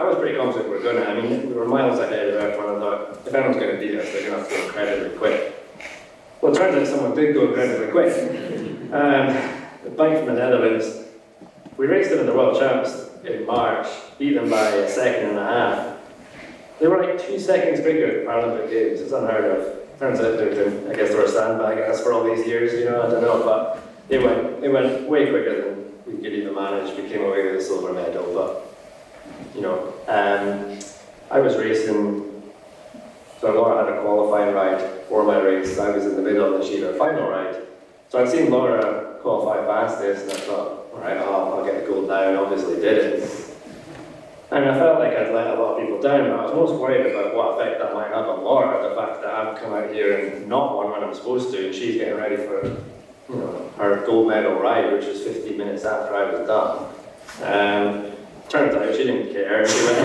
was pretty confident we were going to. I mean, we were miles ahead of everyone. I thought, if anyone's going to beat us, they're going to have to go incredibly quick. Well, it turns out someone did go incredibly quick. The bike from the Netherlands, we raced them in the World Champs in March, beat them by a second and a half. They were like 2 seconds quicker at the Paralympic Games. It's unheard of. Turns out I guess they were sandbagging us for all these years, I don't know, but they went way quicker than we could even manage. We came away with a silver medal, but I was racing, so Laura had a qualifying ride for my race. I was in the middle and she had her final ride. So I'd seen Laura qualify past this, and I thought, all right, I'll get the gold now, and obviously did it. And I felt like I'd let a lot of people down, but I was most worried about what effect that might have on Laura, the fact that I've come out here and not won when I'm supposed to, and she's getting ready for her gold medal ride, which was 15 minutes after I was done. Turns out she didn't care. She went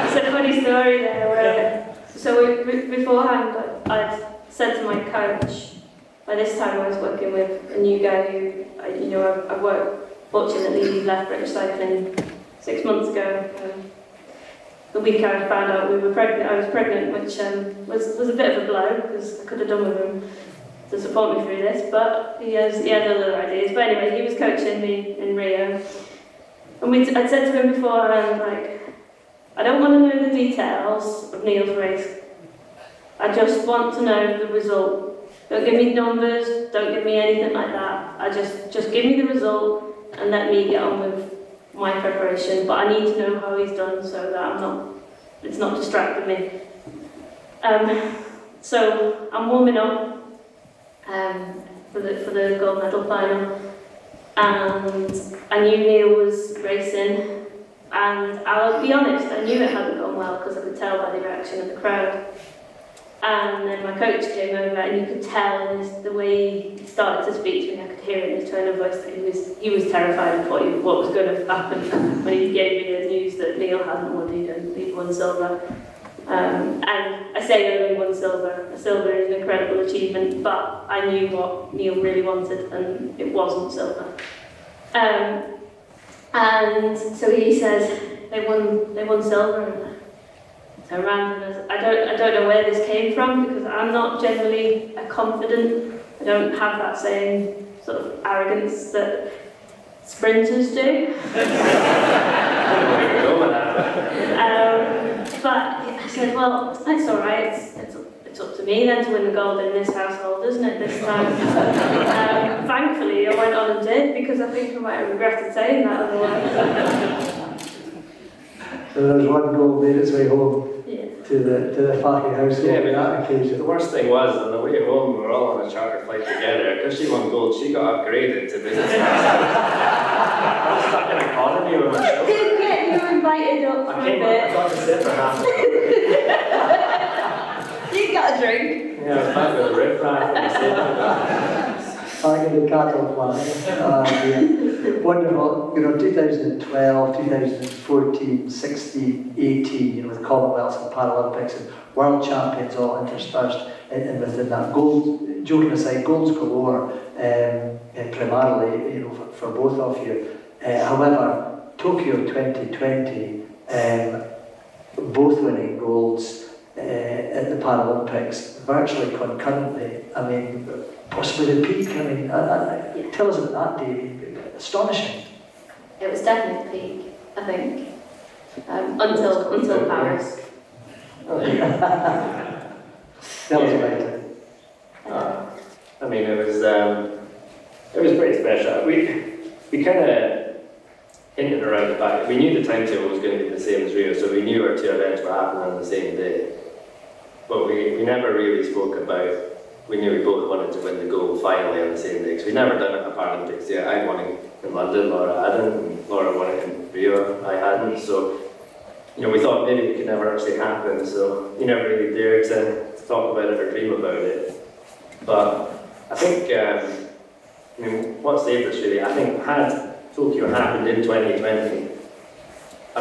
It's a funny story there, where beforehand I'd said to my coach, by this time I was working with a new guy who, I've worked, fortunately he left British Cycling 6 months ago. The week I found out I was pregnant, which was a bit of a blow, because I could have done with him to support me through this, but he had other ideas. But anyway, he was coaching me in Rio. And I'd said to him beforehand, I don't want to know the details of Neil's race. I just want to know the result. Don't give me numbers, don't give me anything like that. Just give me the result and let me get on with my preparation. But I need to know how he's done so that it's not distracting me. So I'm warming up for the gold medal final. And I knew Neil was racing, and I'll be honest, I knew it hadn't gone well because I could tell by the reaction of the crowd. And then my coach came over, and you could tell in the way he started to speak to me, I could hear it in his tone of voice that he was terrified of what was going to happen when he gave me the news that Neil hadn't won, he'd won silver. And I say only one silver. A silver is an incredible achievement, but I knew what Neil really wanted, and it wasn't silver. And so he says they won silver. And I turned around and I don't know where this came from, because I'm not generally confident. I don't have that same sort of arrogance that sprinters do. But I said, well, that's all right. It's up to me then to win the gold in this household, isn't it, this time? Thankfully, I went on and did, because I think I might have regretted saying that otherwise. So there was one goal made its way home to the Fahy household. Yeah, but that occasion. the worst thing was, on the way home, we were all on a charter flight together. Because she won gold, she got upgraded to business class. I was stuck in economy with my children. Didn't get you invited up for a bit. I got to sit for half an hour. You got a drink. Yeah, I was back with a riff raff. Back in the cattle plant. Wonderful. 2012, 2014, 16, 18, with Commonwealths and Paralympics and World Champions all interspersed and within that. Gold, joking aside, golds galore, primarily, for both of you. However, Tokyo 2020, both winning golds at the Paralympics, virtually concurrently. I mean, possibly the peak. I mean, tell us about that day. Astonishing. It was definitely the peak, I think, until Paris. Tell us about it. I mean, it was pretty special. We kind of hinted around the fact we knew the timetable was going to be the same as Rio, so we knew our two events were happening on the same day. But we never really spoke about. We knew we both wanted to win the gold finally on the same day, because we'd never done it in the Paralympics yet. I'd won it in London, Laura hadn't, and Laura won it in Rio, I hadn't. So, we thought maybe it could never actually happen, so we never really dared to talk about it or dream about it. But I think, what saved us really, I think had Tokyo happened in 2020, I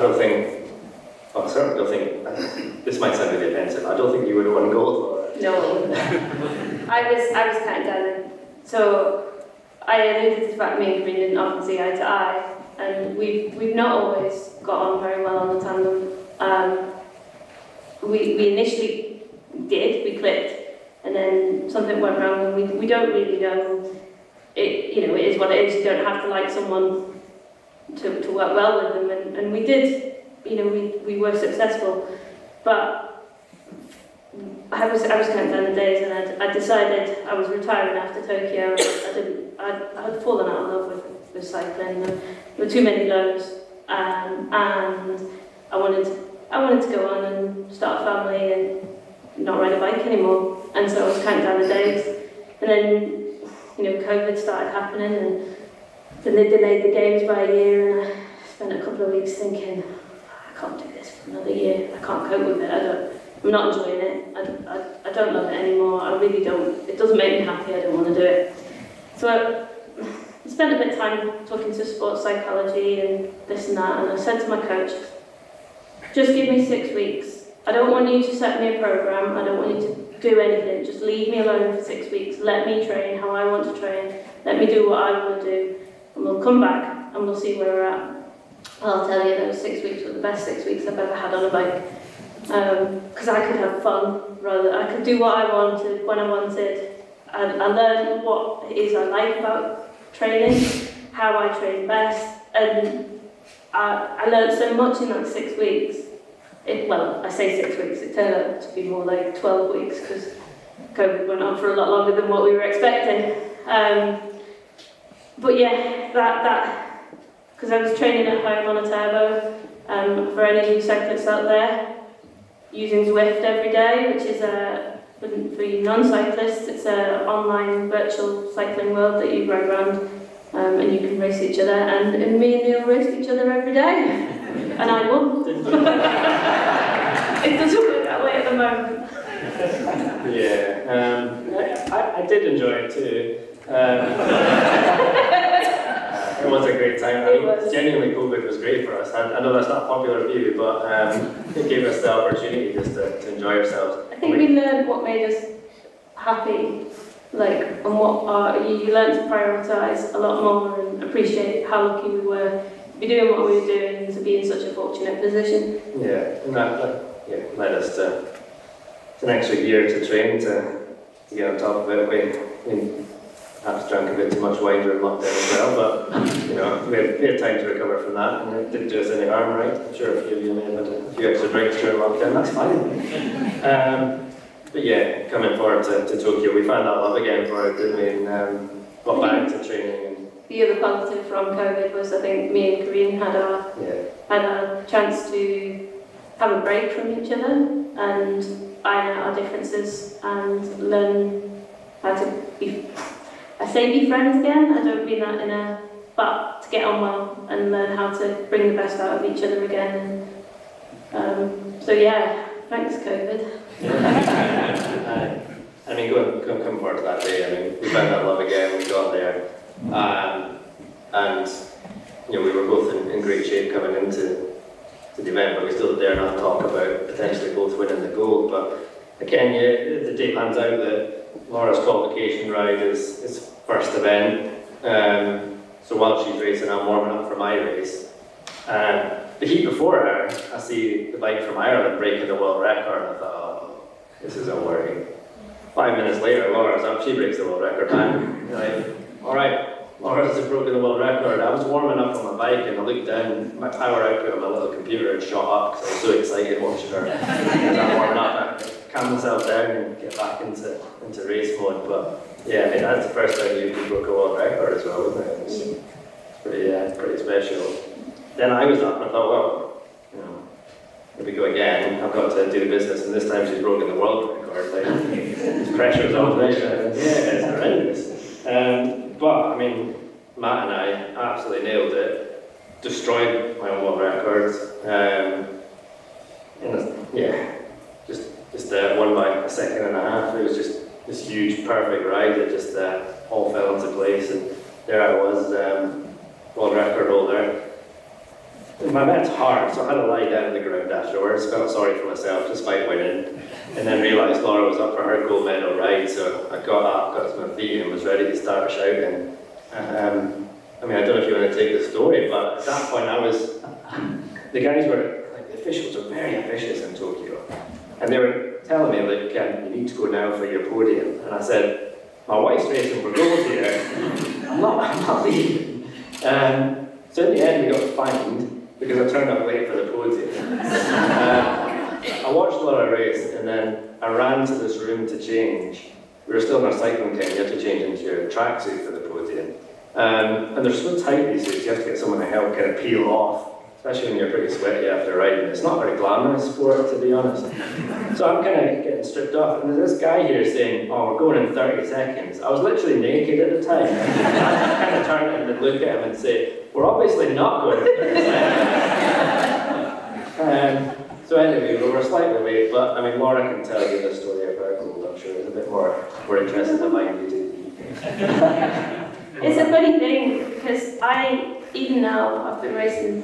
certainly don't think, this might sound really offensive, I don't think you would have won gold for it. No. I was kind of down. So I alluded to the fact me and Corinne didn't often see eye to eye, and we've not always got on very well on the tandem. We initially did, we clicked, and then something went wrong, and we don't really know. It is what it is. You don't have to like someone to work well with them, and we did. We were successful, but I was counting down the days, and I decided I was retiring after Tokyo. I had fallen out of love with cycling. There were too many lows, and I wanted to go on and start a family and not ride a bike anymore. And so I was counting down the days, and then COVID started happening, and then they delayed the games by a year, and I spent a couple of weeks thinking, I can't do this for another year. I can't cope with it. I'm not enjoying it. I don't love it anymore. I really don't. It doesn't make me happy. I don't want to do it. So I spent a bit of time talking to sports psychology and this and that, and I said to my coach, just give me 6 weeks. I don't want you to set me a program. I don't want you to do anything. Just leave me alone for 6 weeks. Let me train how I want to train. Let me do what I want to do, and we'll come back and we'll see where we're at. I'll tell you, those 6 weeks were the best 6 weeks I've ever had on a bike. Because I could have fun, I could do what I wanted, when I wanted. I learned what it is I like about training, how I train best, and I learned so much in that 6 weeks. I say 6 weeks, it turned out to be more like 12 weeks, because COVID went on for a lot longer than what we were expecting. But yeah, because I was training at home on a turbo, for any of you cyclists out there, using Zwift every day, which is for you non-cyclists, it's an online virtual cycling world that you ride around, and you can race each other, and me and Neil raced each other every day, and I won. It doesn't work that way at the moment. Yeah, I did enjoy it too. It was a great time. I It mean, was. genuinely, COVID was great for us. I know that's not a popular view, but it gave us the opportunity just to enjoy ourselves. I think we learned what made us happy, like, and you learned to prioritise a lot more and appreciate how lucky we were to be doing what we were doing and to be in such a fortunate position. Yeah, and that led us to an extra year to train to get on top of it. We perhaps drank a bit too much wine during lockdown as well, but you know, we had time to recover from that, and it didn't do us any harm, right? I'm sure a few of you may have had a few extra drinks during lockdown, that's fine. But yeah, coming forward to Tokyo, we found that love again for it, didn't we? And got back to training. And the other positive from COVID was, I think, me and Corinne had a chance to have a break from each other and iron out our differences and learn how to be friends again. I don't mean that but to get on well and learn how to bring the best out of each other again. And so yeah, thanks COVID. I mean, come forward to that day. I mean, we found that love again. We got there, and you know, we were both in great shape coming into the event, but we still dare not talk about potentially both winning the gold. But again, yeah, the day pans out that Laura's qualification ride is first event. So while she's racing, I'm warming up for my race. The heat before her, I see the bike from Ireland breaking the world record, and I thought, oh, this is a worry. 5 minutes later, Laura's up, she breaks the world record time. Like, all right, Laura's has broken the world record. I was warming up on my bike and I looked down, my power output on my little computer had shot up because I was so excited watching her. As I'm warming up, I calm myself down and get back into race mode. But yeah, I mean, that's the first time you broke a world record as well, wasn't it? It was pretty special. Then I was up and I thought, well, you know, here we go again. I've got to do the business, and this time she's broken the world record. Like, this pressure's on me. Yeah, it's horrendous. But I mean, Matt and I absolutely nailed it. Destroyed my own world records. Just won by a second and a half. It was just this huge, perfect ride that just all fell into place, and there I was, world record holder. My event's hard, so I had to lie down on the ground afterwards, felt sorry for myself despite winning, and then realised Laura was up for her gold medal ride, so I got up, got to my feet and was ready to start shouting. I mean, I don't know if you want to take the story, but at that point the guys were, like, the officials were very officious in Tokyo, and they were telling me, like, you need to go now for your podium, and I said, my wife's racing for gold here, I'm not leaving. So in the end we got fined, because I turned up late for the podium. I watched Laura race, and then I ran to this room to change. We were still in our cycling kit, you had to change into your tracksuit for the podium. And they're so tight, these suits, you have to get someone to help kind of peel off, especially when you're pretty sweaty after riding. It's not a very glamorous sport, to be honest. So I'm kind of getting stripped off, and there's this guy here saying, oh, we're going in 30 seconds. I was literally naked at the time. I kind of turned and look at him and say, we're obviously not going in 30 seconds. So anyway, we were slightly late, but I mean, Laura can tell you the story of her gold, I'm sure. It's a bit more interesting than mine, you do. It's a funny thing, because even now, I've been racing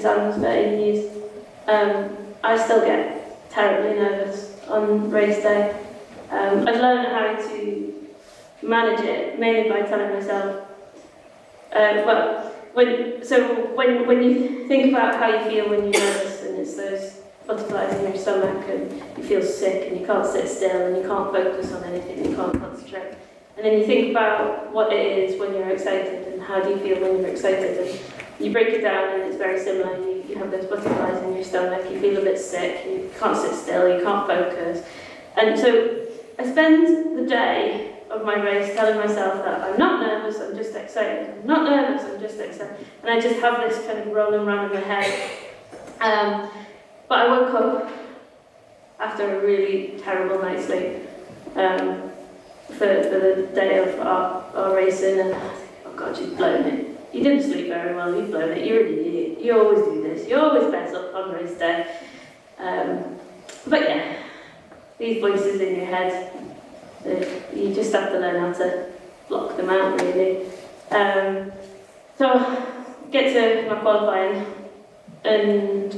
Sandals for 13 years, I still get terribly nervous on race day. I've learned how to manage it, mainly by telling myself, when you think about how you feel when you're nervous, and it's those butterflies in your stomach, and you feel sick, and you can't sit still, and you can't focus on anything, you can't concentrate. And then you think about what it is when you're excited, and how do you feel when you're excited, and you break it down, and it's very similar. You have those butterflies in your stomach, you feel a bit sick, you can't sit still, you can't focus. And so I spend the day of my race telling myself that I'm not nervous, I'm just excited. I'm not nervous, I'm just excited. And I just have this kind of rolling around in my head. But I woke up after a really terrible night's sleep for the day of our racing, and I think, oh God, you've blown it. You didn't sleep very well, you've blown it, you're an idiot. You always do this, you always mess up on race day. But yeah, these voices in your head, you just have to learn how to block them out, really. So get to my qualifying, and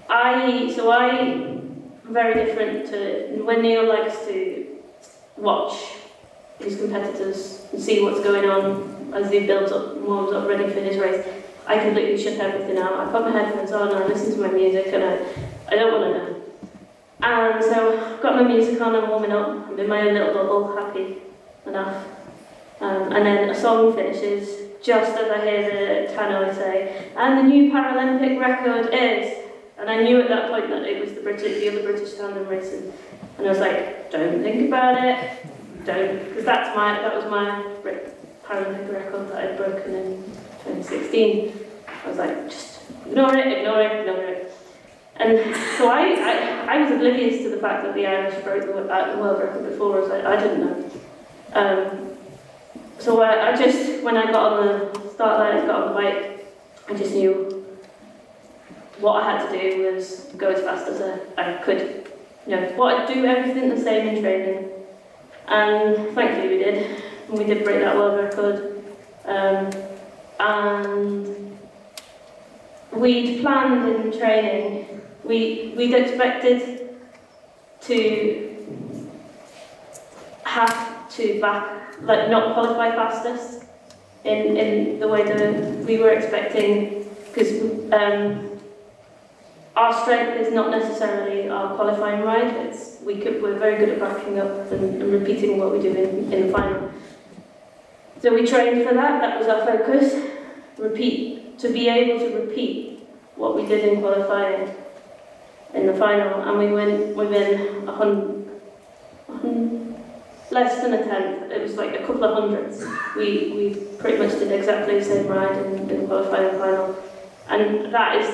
I'm very different to when Neil likes to watch his competitors and see what's going on as he builds up, warms up, ready for his race. I completely shut everything out. I put my headphones on and I listen to my music, and I don't want to know. And so I've got my music on and warming up. I'm in my own little bubble, happy enough. And then a song finishes just as I hear the tannoy say, and the new Paralympic record is, and I knew at that point that it was the other British tandem racing. And I was like, don't think about it, don't, because that was my Paralympic record that I'd broken in 2016. I was like, just ignore it. And so I was oblivious to the fact that the Irish broke the world record before us. I didn't know. So I just, when I got on the start line, got on the bike, I just knew what I had to do was go as fast as I could. You know, what I'd do everything the same in training. And thankfully we did. And we did break that world record. And we'd planned in training, we'd expected to have to not qualify fastest in the way that we were expecting, because our strength is not necessarily our qualifying ride. We're very good at backing up and repeating what we do in the final. So we trained for that. That was our focus. To be able to repeat what we did in qualifying in the final, and we went within less than a tenth. It was like a couple of hundredths. We pretty much did exactly the same ride in the qualifying final, and that is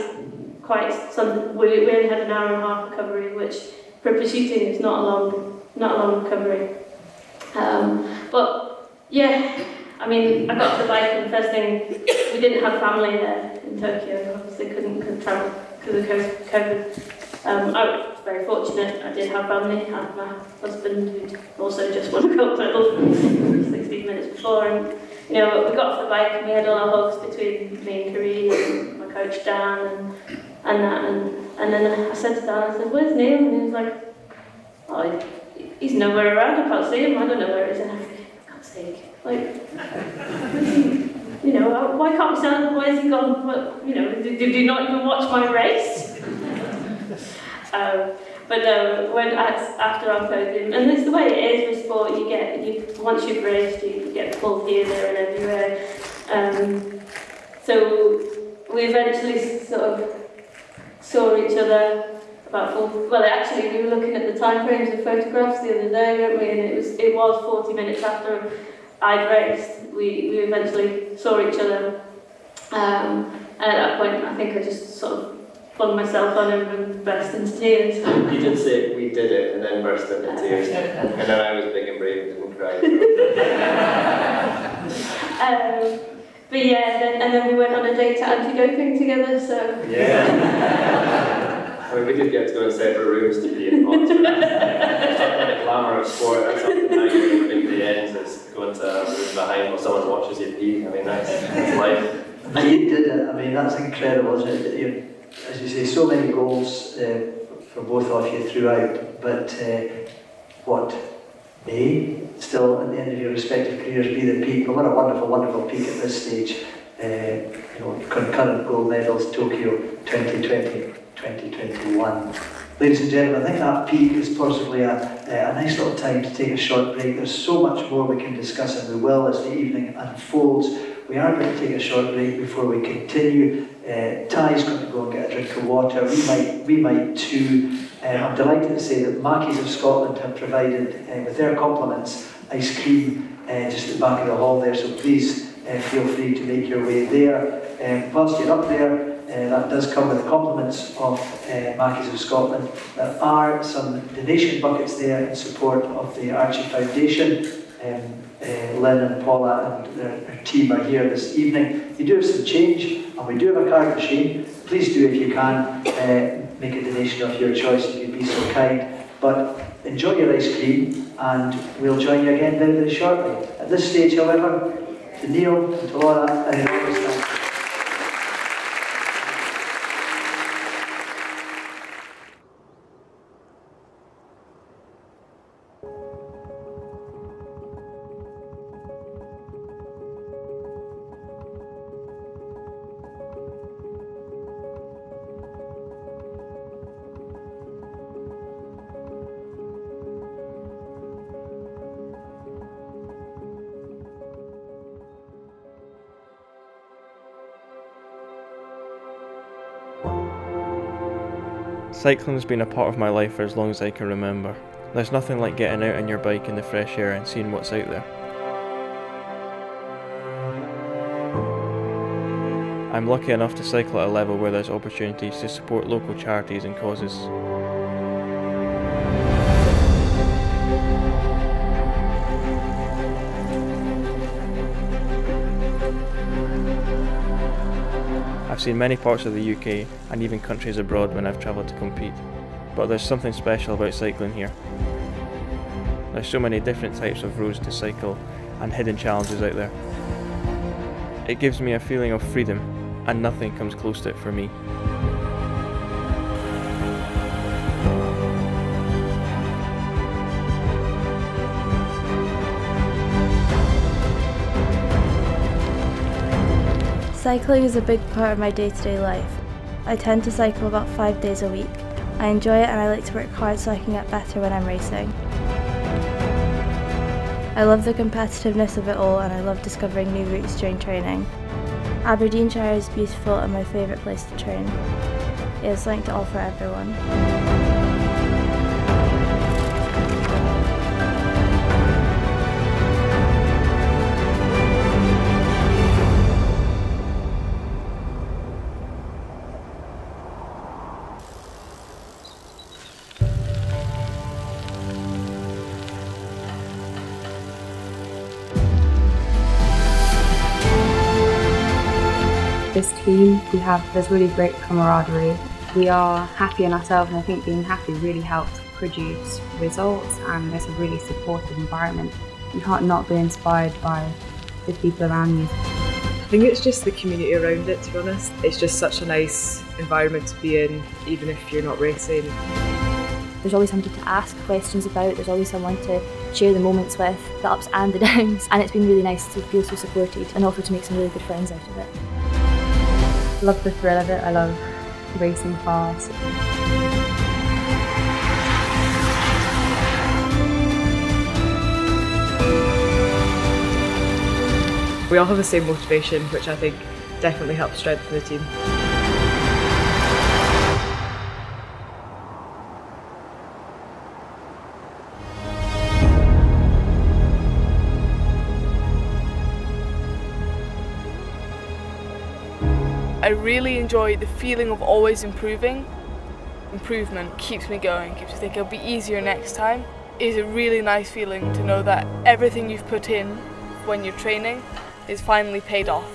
quite something. We only had an hour and a half recovery, which for pursuing is not a long recovery. But yeah, I mean, I got to the bike, and the first thing, we didn't have family there in Tokyo. Obviously, couldn't travel because of COVID. I was very fortunate. I did have family. I had my husband, who'd also just won a gold medal 16 minutes before, and we got off the bike and we had all our hugs between me and Karine and my coach Dan and then I said to Dan, I said, "Where's Neil?" And he was like, "Oh, he's nowhere around. I can't see him. I don't know where he is." And I think, for God's sake, why can't we tell him? Where's he gone? But, did you not even watch my race? But no, after our podium, and it's the way it is with sport. Once you've raced, you get pulled here, there, and everywhere. So we eventually sort of saw each other about 40. Well, actually, we were looking at the time frames of photographs the other day, weren't we? And it was 40 minutes after I'd raced. We eventually saw each other. And at that point, I think I just sort of flung myself on him and burst into tears. You did say we did it and then burst into tears. And then I was big and brave and didn't cry. But yeah, and then we went on a date to anti-doping together, so... Yeah. I mean, we did get to go in separate rooms to be in pots, but that's not the glamour of sport. That's something nice when big day ends, is going to a room behind while someone watches you pee. I mean, that's life. And you did it. I mean, that's incredible, isn't it? As you say, so many goals for both of you throughout, but still at the end of your respective careers, be the peak. But what a wonderful, wonderful peak at this stage. Concurrent gold medals, Tokyo 2020, 2021. Ladies and gentlemen, I think that peak is possibly a nice little time to take a short break. There's so much more we can discuss, and we will as the evening unfolds. We are going to take a short break before we continue. Ty's going to go and get a drink of water. We might too. I'm delighted to say that Mackies of Scotland have provided, with their compliments, ice cream just at the back of the hall there, so please feel free to make your way there. Whilst you're up there, that does come with the compliments of Mackies of Scotland. There are some donation buckets there in support of the Archie Foundation. Lynn and Paula and their team are here this evening. You do have some change, and we do have a card machine. Please do, if you can, make a donation of your choice if you'd be so kind. But enjoy your ice cream, and we'll join you again very, very shortly. At this stage, however, to Neil and to Laura, and enormous thank you. Cycling has been a part of my life for as long as I can remember. There's nothing like getting out on your bike in the fresh air and seeing what's out there. I'm lucky enough to cycle at a level where there's opportunities to support local charities and causes. I've seen many parts of the UK and even countries abroad when I've travelled to compete, but there's something special about cycling here. There's so many different types of roads to cycle and hidden challenges out there. It gives me a feeling of freedom, and nothing comes close to it for me. Cycling is a big part of my day-to-day life. I tend to cycle about 5 days a week. I enjoy it and I like to work hard so I can get better when I'm racing. I love the competitiveness of it all and I love discovering new routes during training. Aberdeenshire is beautiful and my favourite place to train. It has something to offer everyone. This team, there's really great camaraderie. We are happy in ourselves, and I think being happy really helps produce results, and there's a really supportive environment. You can't not be inspired by the people around you. I think it's just the community around it, to be honest. It's just such a nice environment to be in, even if you're not racing. There's always somebody to ask questions about, there's always someone to share the moments with, the ups and the downs, and it's been really nice to feel so supported and also to make some really good friends out of it. I love the thrill of it, I love racing fast. We all have the same motivation, which I think definitely helps strengthen the team. I really enjoy the feeling of always improving. Improvement keeps me going, keeps me thinking it'll be easier next time. It's a really nice feeling to know that everything you've put in when you're training is finally paid off.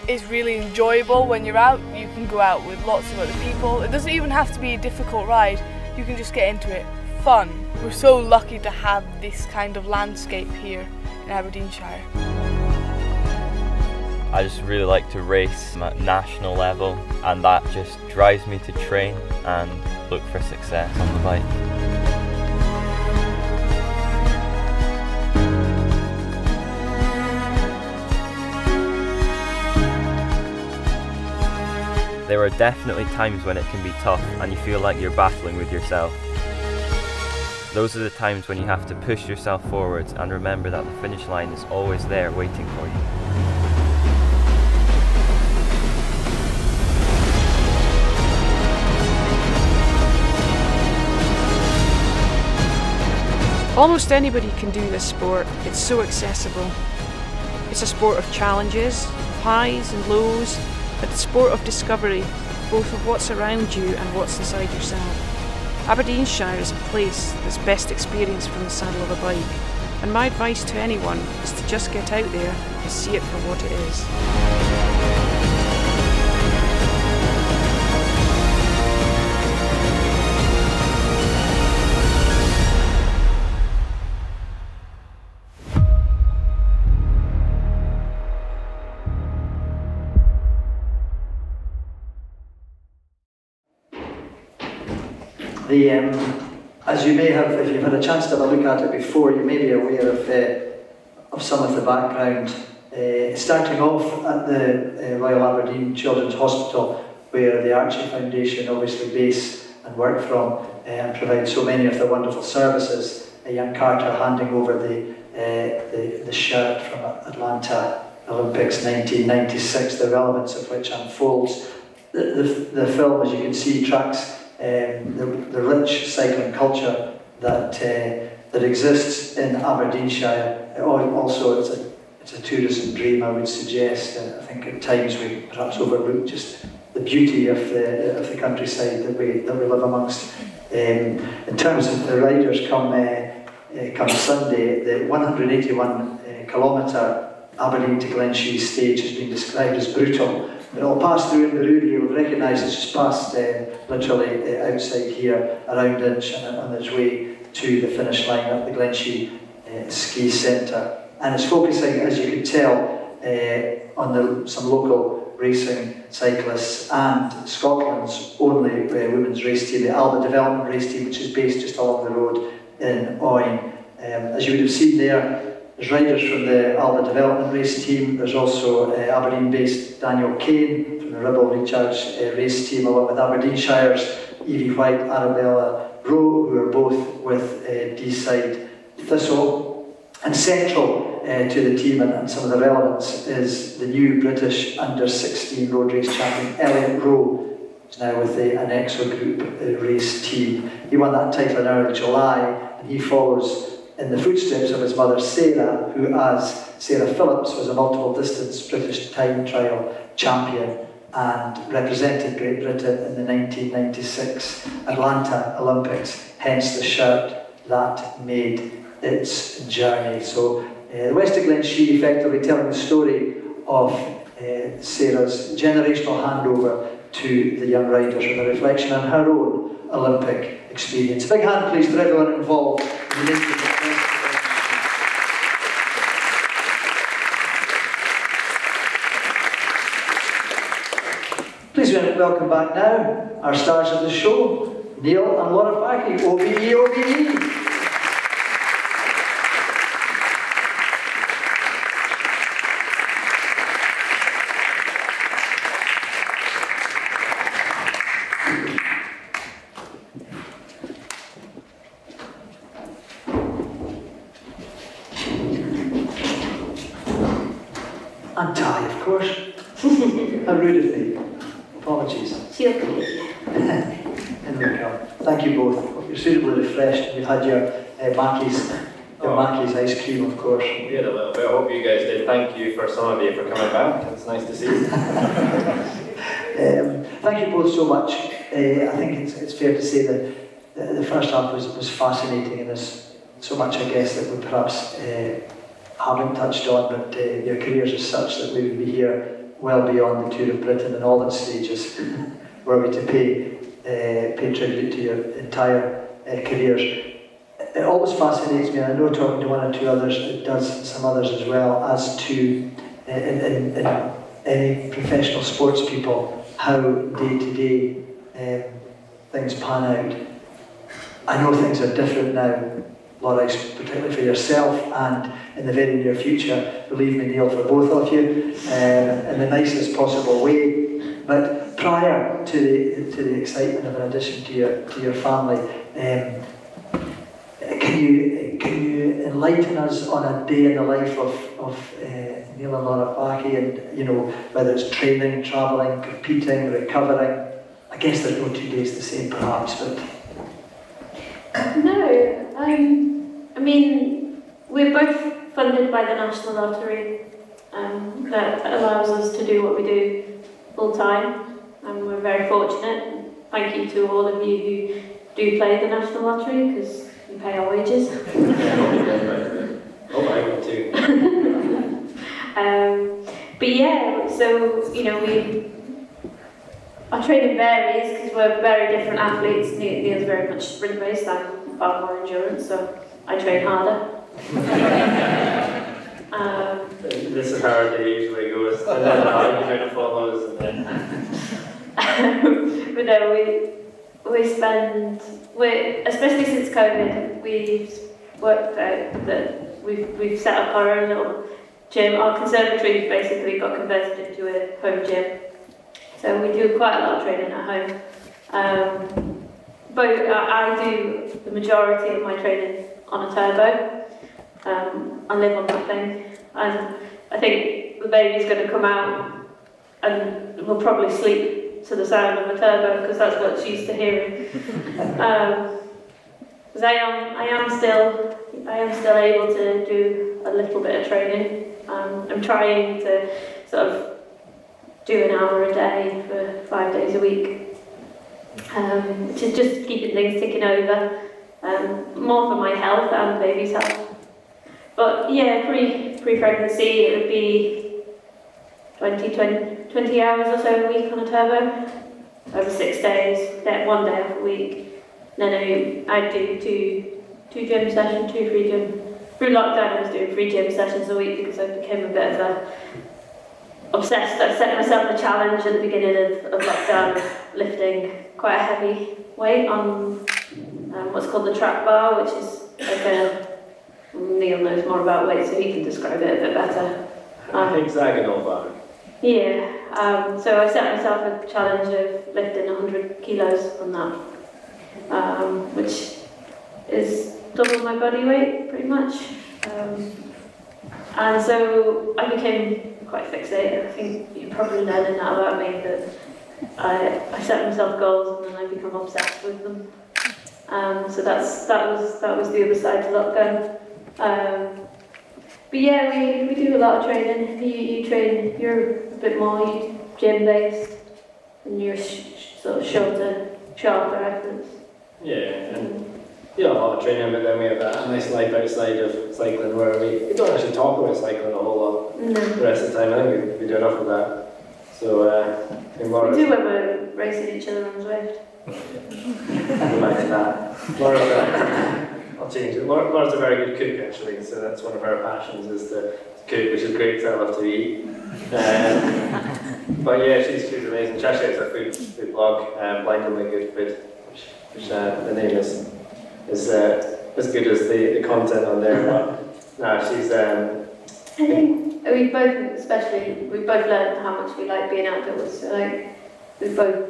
It's really enjoyable when you're out. You can go out with lots of other people. It doesn't even have to be a difficult ride. You can just get into it. Fun. We're so lucky to have this kind of landscape here in Aberdeenshire. I just really like to race at national level, and that just drives me to train and look for success on the bike. There are definitely times when it can be tough and you feel like you're battling with yourself. Those are the times when you have to push yourself forwards and remember that the finish line is always there waiting for you. Almost anybody can do this sport. It's so accessible. It's a sport of challenges, highs and lows, but a sport of discovery, both of what's around you and what's inside yourself. Aberdeenshire is a place that's best experienced from the saddle of a bike, and my advice to anyone is to just get out there and see it for what it is. As you may have, if you've had a chance to have a look at it before, you may be aware of some of the background. Starting off at the Royal Aberdeen Children's Hospital, where the Archie Foundation obviously base and work from and provide so many of the wonderful services. Young Carter handing over the shirt from Atlanta Olympics 1996, the relevance of which unfolds. The film, as you can see, tracks the rich cycling culture that exists in Aberdeenshire. Also, it's a tourism dream, I would suggest. I think at times we perhaps overlook just the beauty of the countryside that we live amongst. In terms of the riders, come Sunday, the 181 kilometre Aberdeen to Glenshee stage has been described as brutal. It'll pass through Inverurie. You'll recognise it's just past literally outside here, around Inch, and on its way to the finish line at the Glenshee Ski Centre. And it's focusing, as you can tell, on some local racing cyclists and Scotland's only women's race team, the Alba Development Race Team, which is based just along the road in Oyne. As you would have seen there, there's riders from the Alba Development Race Team. There's also Aberdeen-based Daniel Kane from the Ribble Recharge Race Team, along with Aberdeenshire's Evie White, Arabella Rowe, who are both with D-Side Thistle. And central to the team and some of the relevance is the new British under-16 road race champion, Elliot Rowe, who's now with the Anexo Group race team. He won that title in early July, and he follows in the footsteps of his mother Sarah, who, as Sarah Phillips, was a multiple distance British time trial champion and represented Great Britain in the 1996 Atlanta Olympics, hence the shirt that made its journey. So the West of Glenshee effectively telling the story of Sarah's generational handover to the young riders with a reflection on her own Olympic experience. A big hand please for everyone involved in the incident. Please welcome back now our stars of the show, Neil and Laura Facky, OBE, OBE. And Ty, of course. How rude of me. Apologies. Feel good. In we come. Thank you both. Hope you're suitably refreshed. You've had your Mackey's ice cream, of course. We had a little bit. I hope you guys did. Thank you for some of you for coming back. It's nice to see you. Thank you both so much. I think it's fair to say that the first half was fascinating, and there's so much, I guess, that we perhaps haven't touched on, but your careers are such that we would be here well beyond the Tour of Britain and all its stages, were we to pay tribute to your entire careers. It always fascinates me, and I know talking to one or two others, it does some others as well, as to in any professional sports people, how day to day things pan out. I know things are different now, Laura, particularly for yourself, and in the very near future, believe me, Neil, for both of you, in the nicest possible way. But prior to the excitement of an addition to your family, can you enlighten us on a day in the life of Neil and Laura Facky, and whether it's training, travelling, competing, recovering? I guess there's no 2 days the same, perhaps, but. No, I mean, we're both funded by the National Lottery. That allows us to do what we do full time, and we're very fortunate. Thank you to all of you who do play the National Lottery, because you pay our wages. Oh, I would too. But yeah, so our training varies because we're very different athletes. Neil's very much sprint based, I'm far more endurance, so I train harder. This is how our day usually goes, and then the argument follows, and then. But no, we spend especially since COVID, we've worked out that we've set up our own little gym. Our conservatory basically got converted into a home gym, so we do quite a lot of training at home. But I do the majority of my training on a turbo. I live on that thing, and I think the baby's going to come out and will probably sleep to the sound of a turbo because that's what she's used to hearing. Because I am still able to do a little bit of training. I'm trying to sort of do an hour a day for 5 days a week, which is just keeping things ticking over, more for my health and the baby's health. But yeah, pre-pregnancy it would be 20 hours or so a week on a turbo, over 6 days, 1 day off a week. Then I'd do two gym sessions, 2 free gym. Through lockdown I was doing 3 gym sessions a week because I became a bit of obsessed. I set myself a challenge at the beginning of lockdown, lifting quite a heavy weight on what's called the trap bar, which is like Neil knows more about weight, so he can describe it a bit better. Hexagonal bar. Yeah, so I set myself a challenge of lifting 100 kilos on that, which is double my body weight, pretty much. And so I became quite fixated. I think you're probably learning that about me, that I set myself goals and then I become obsessed with them. So that was the other side to lockdown. But yeah, we do a lot of training. You train, you're a bit more gym based, and you're sort of sharper athletes. Yeah, and a lot of training, but then we have that nice life outside of cycling where we don't actually talk about cycling a whole lot the rest of the time. I think we do enough of that. So we do when we're racing each other on Zwift. Go back to that. I'll change it. Laura's a very good cook actually, so that's one of her passions is to cook, which is great because I love to eat. But yeah, she's amazing. She actually has a food blog, Blindingly Good Food, which the name is as good as the content on there. But no, she's. I think we both learned how much we like being outdoors. So like we both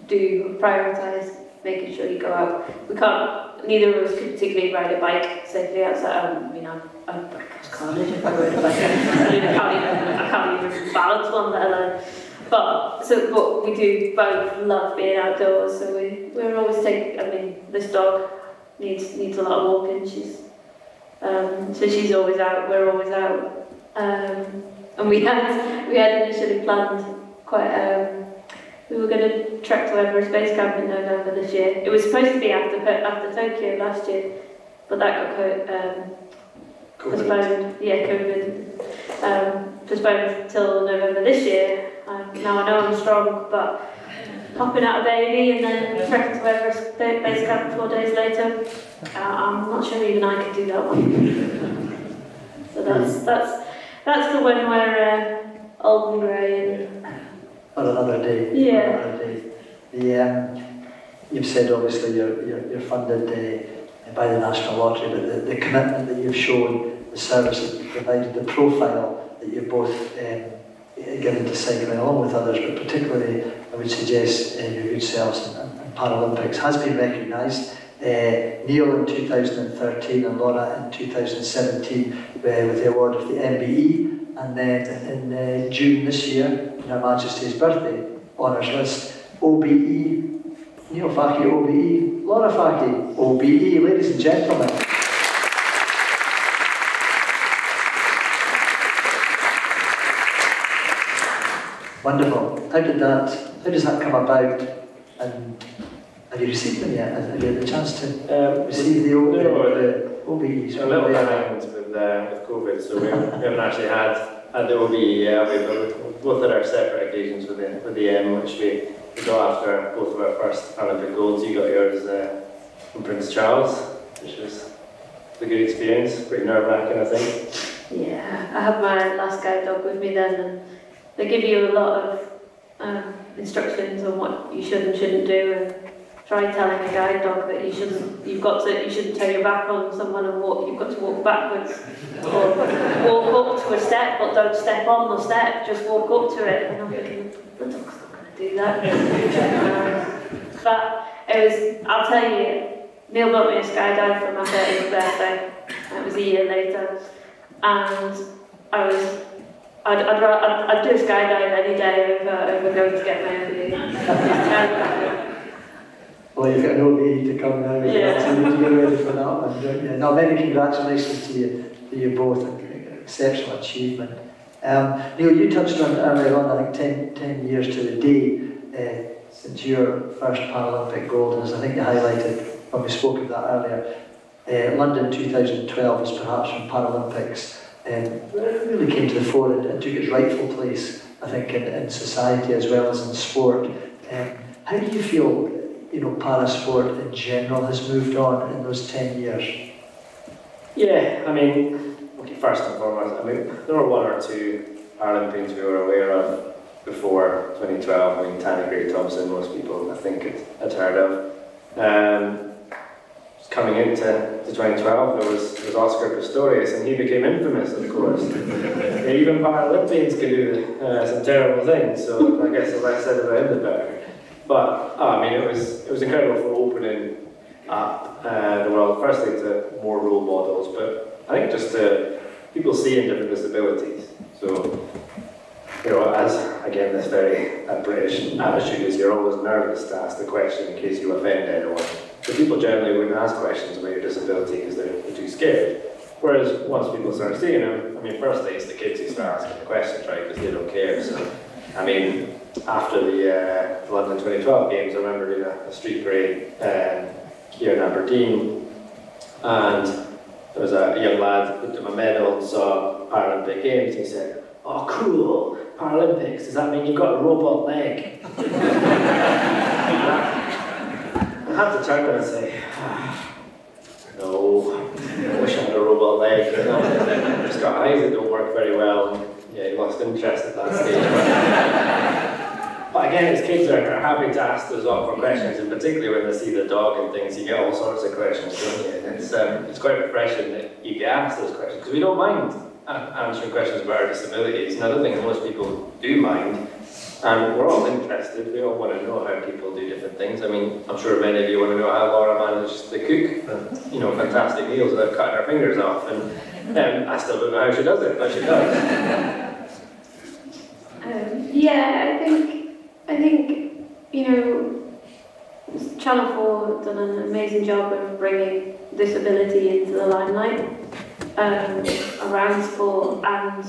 do prioritise making sure you go out. We can't. Neither of us could particularly ride a bike safely outside. I mean, I'm carnage if I rode a bike. I can't even balance one, let alone. But we do both love being outdoors. So we're always taking. I mean, this dog needs a lot of walking. So she's always out. We're always out. And we had initially planned quite. We were going to trek to Everest Base Camp in November this year. It was supposed to be after Tokyo last year, but that got postponed. Yeah, COVID. Postponed till November this year. Now I know I'm strong, but popping out a baby and then trekking to Everest Base Camp 4 days later, I'm not sure even I could do that one. So that's the one where old and grey and. On another day. Yeah. Another day. You've said obviously you're funded by the National Lottery, but the commitment that you've shown, the service that you've provided, the profile that you've both given to cycling along with others, but particularly I would suggest your good selves and Paralympics has been recognised. Neil in 2013 and Laura in 2017 with the award of the MBE. And then in June this year, in Her Majesty's birthday honours list, OBE, Neil Faki OBE, Laura Faki OBE, ladies and gentlemen. Wonderful. How does that come about? And have you received them yet? Have you had the chance to receive the OBE? So a little behind with COVID, so we haven't actually had the OBE yet. We've both had our separate occasions with the M, which we got after both of our first Paralympic golds. You got yours from Prince Charles, which was a good experience, pretty nerve-wracking I think. Yeah, I had my last guide dog with me then, and they give you a lot of instructions on what you should and shouldn't do, and try telling a guide dog that you shouldn't turn your back on someone and you've got to walk backwards, or walk up to a step, but don't step on the step, just walk up to it. And I'm thinking, the dog's not going to do that. But I'll tell you, Neil bought me a skydive for my 30th birthday. It was a year later, and I'd do a skydive any day over going to get my OBE. It's terrible. Well, you've got an OBE to come now, Yeah. so you need to get ready for that one, don't you? No, many congratulations to you both, exceptional achievement. Neil, you touched on earlier on, I think 10 years to the day since your first Paralympic gold, and as I think you highlighted when we spoke of that earlier, London 2012 was perhaps when Paralympics really came to the fore and took its rightful place, I think, in society as well as in sport. How do you feel, parasport in general has moved on in those 10 years? Yeah, I mean, okay, first and foremost, there were one or two Paralympians we were aware of before 2012. I mean, Tanny Gray-Thompson, most people I think had heard of. Coming into 2012, there was Oscar Pistorius, and he became infamous, of course. Even Paralympians can do some terrible things, so I guess the less said about him, the better. But it was incredible for opening up the world, firstly to more role models, but I think just to people seeing different disabilities. So, as again, this very British attitude is you're always nervous to ask the question in case you offend anyone. So people generally wouldn't ask questions about your disability because they're too scared. Whereas once people start seeing them, firstly it's the kids who start asking the questions, right, because they don't care. So, after the London 2012 games, I remember doing a street parade here in Aberdeen, and there was a young lad who looked at my medal and saw Paralympic Games, and he said, "Oh, cool, Paralympics, does that mean you've got a robot leg?" I have to turn to him and say, no, I wish I had a robot leg. I've just got eyes that don't work very well, and he lost interest at that stage. But again, as kids are happy to ask those awkward questions, and particularly when they see the dog and things, you get all sorts of questions, don't you? And it's quite refreshing that you get asked those questions, because we don't mind answering questions about our disabilities, and I don't think most people do mind. And we're all interested, we all want to know how people do different things. I'm sure many of you want to know how Laura managed to cook, fantastic meals without cutting her fingers off, and I still don't know how she does it, but she does. I think, Channel 4 have done an amazing job of bringing disability into the limelight around sport and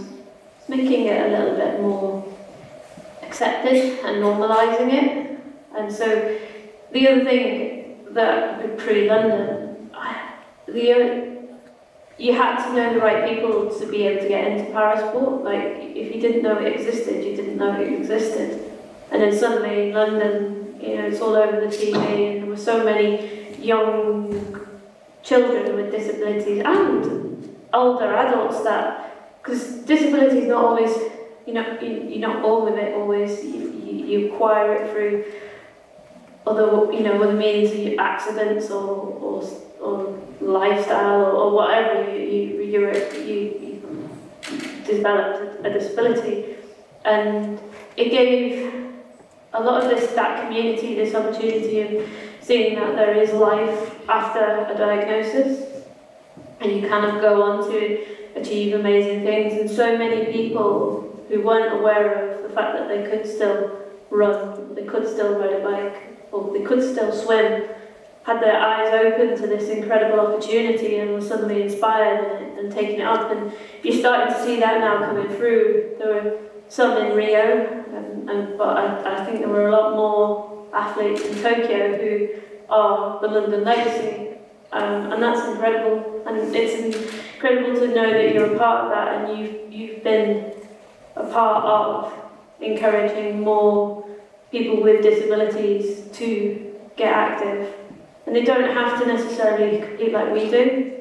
making it a little bit more accepted and normalising it. And so the other thing that pre-London, you had to know the right people to be able to get into parasport. Like, if you didn't know it existed, you didn't know it existed. And then suddenly in London, it's all over the TV, and there were so many young children with disabilities and older adults that, because disability is not always, you're not born with it always. You acquire it through other means, accidents or lifestyle or whatever. You developed a disability, and it gave a lot of that community this opportunity of seeing that there is life after a diagnosis, and you kind of go on to achieve amazing things. And so many people who weren't aware of the fact that they could still run, they could still ride a bike, or they could still swim, had their eyes open to this incredible opportunity and were suddenly inspired and taking it up. And you're starting to see that now coming through. There were some in Rio, but I think there were a lot more athletes in Tokyo who are the London legacy. And that's incredible. And it's incredible to know that you're a part of that, and you've been a part of encouraging more people with disabilities to get active. And they don't have to necessarily compete like we do.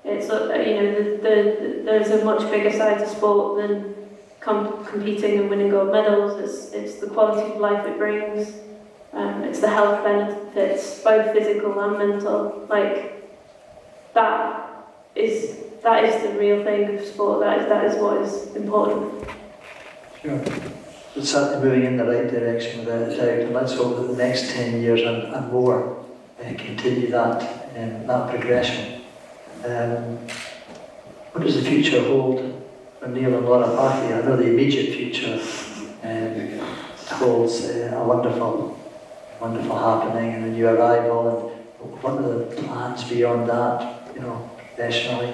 It's there's a much bigger side to sport than competing and winning gold medals. It's the quality of life it brings. It's the health benefits, both physical and mental. Like, that is the real thing of sport. That is what is important. Sure. It's certainly moving in the right direction without a doubt, and let's hope that the next 10 years and more continue that progression. What does the future hold for Neil and Laura Party? I know the immediate future holds a wonderful happening and a new arrival, and what are the plans beyond that, professionally?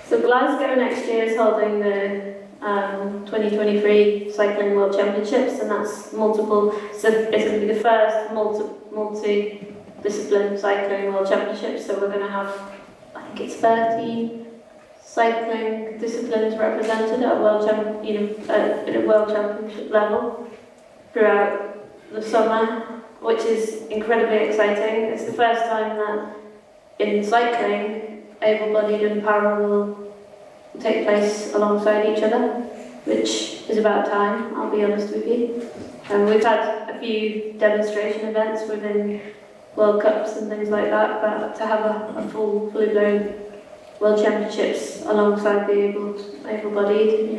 So Glasgow next year is holding the 2023 Cycling World Championships, and that's multiple, so it's going to be the first multi-discipline cycling world championships, so we're going to have, I think it's 13 cycling disciplines represented at a world championship level throughout the summer, which is incredibly exciting. It's the first time that in cycling, able-bodied and para will take place alongside each other, which is about time, I'll be honest with you. We've had a few demonstration events within World Cups and things like that, but to have a fully blown World Championships alongside the able-bodied,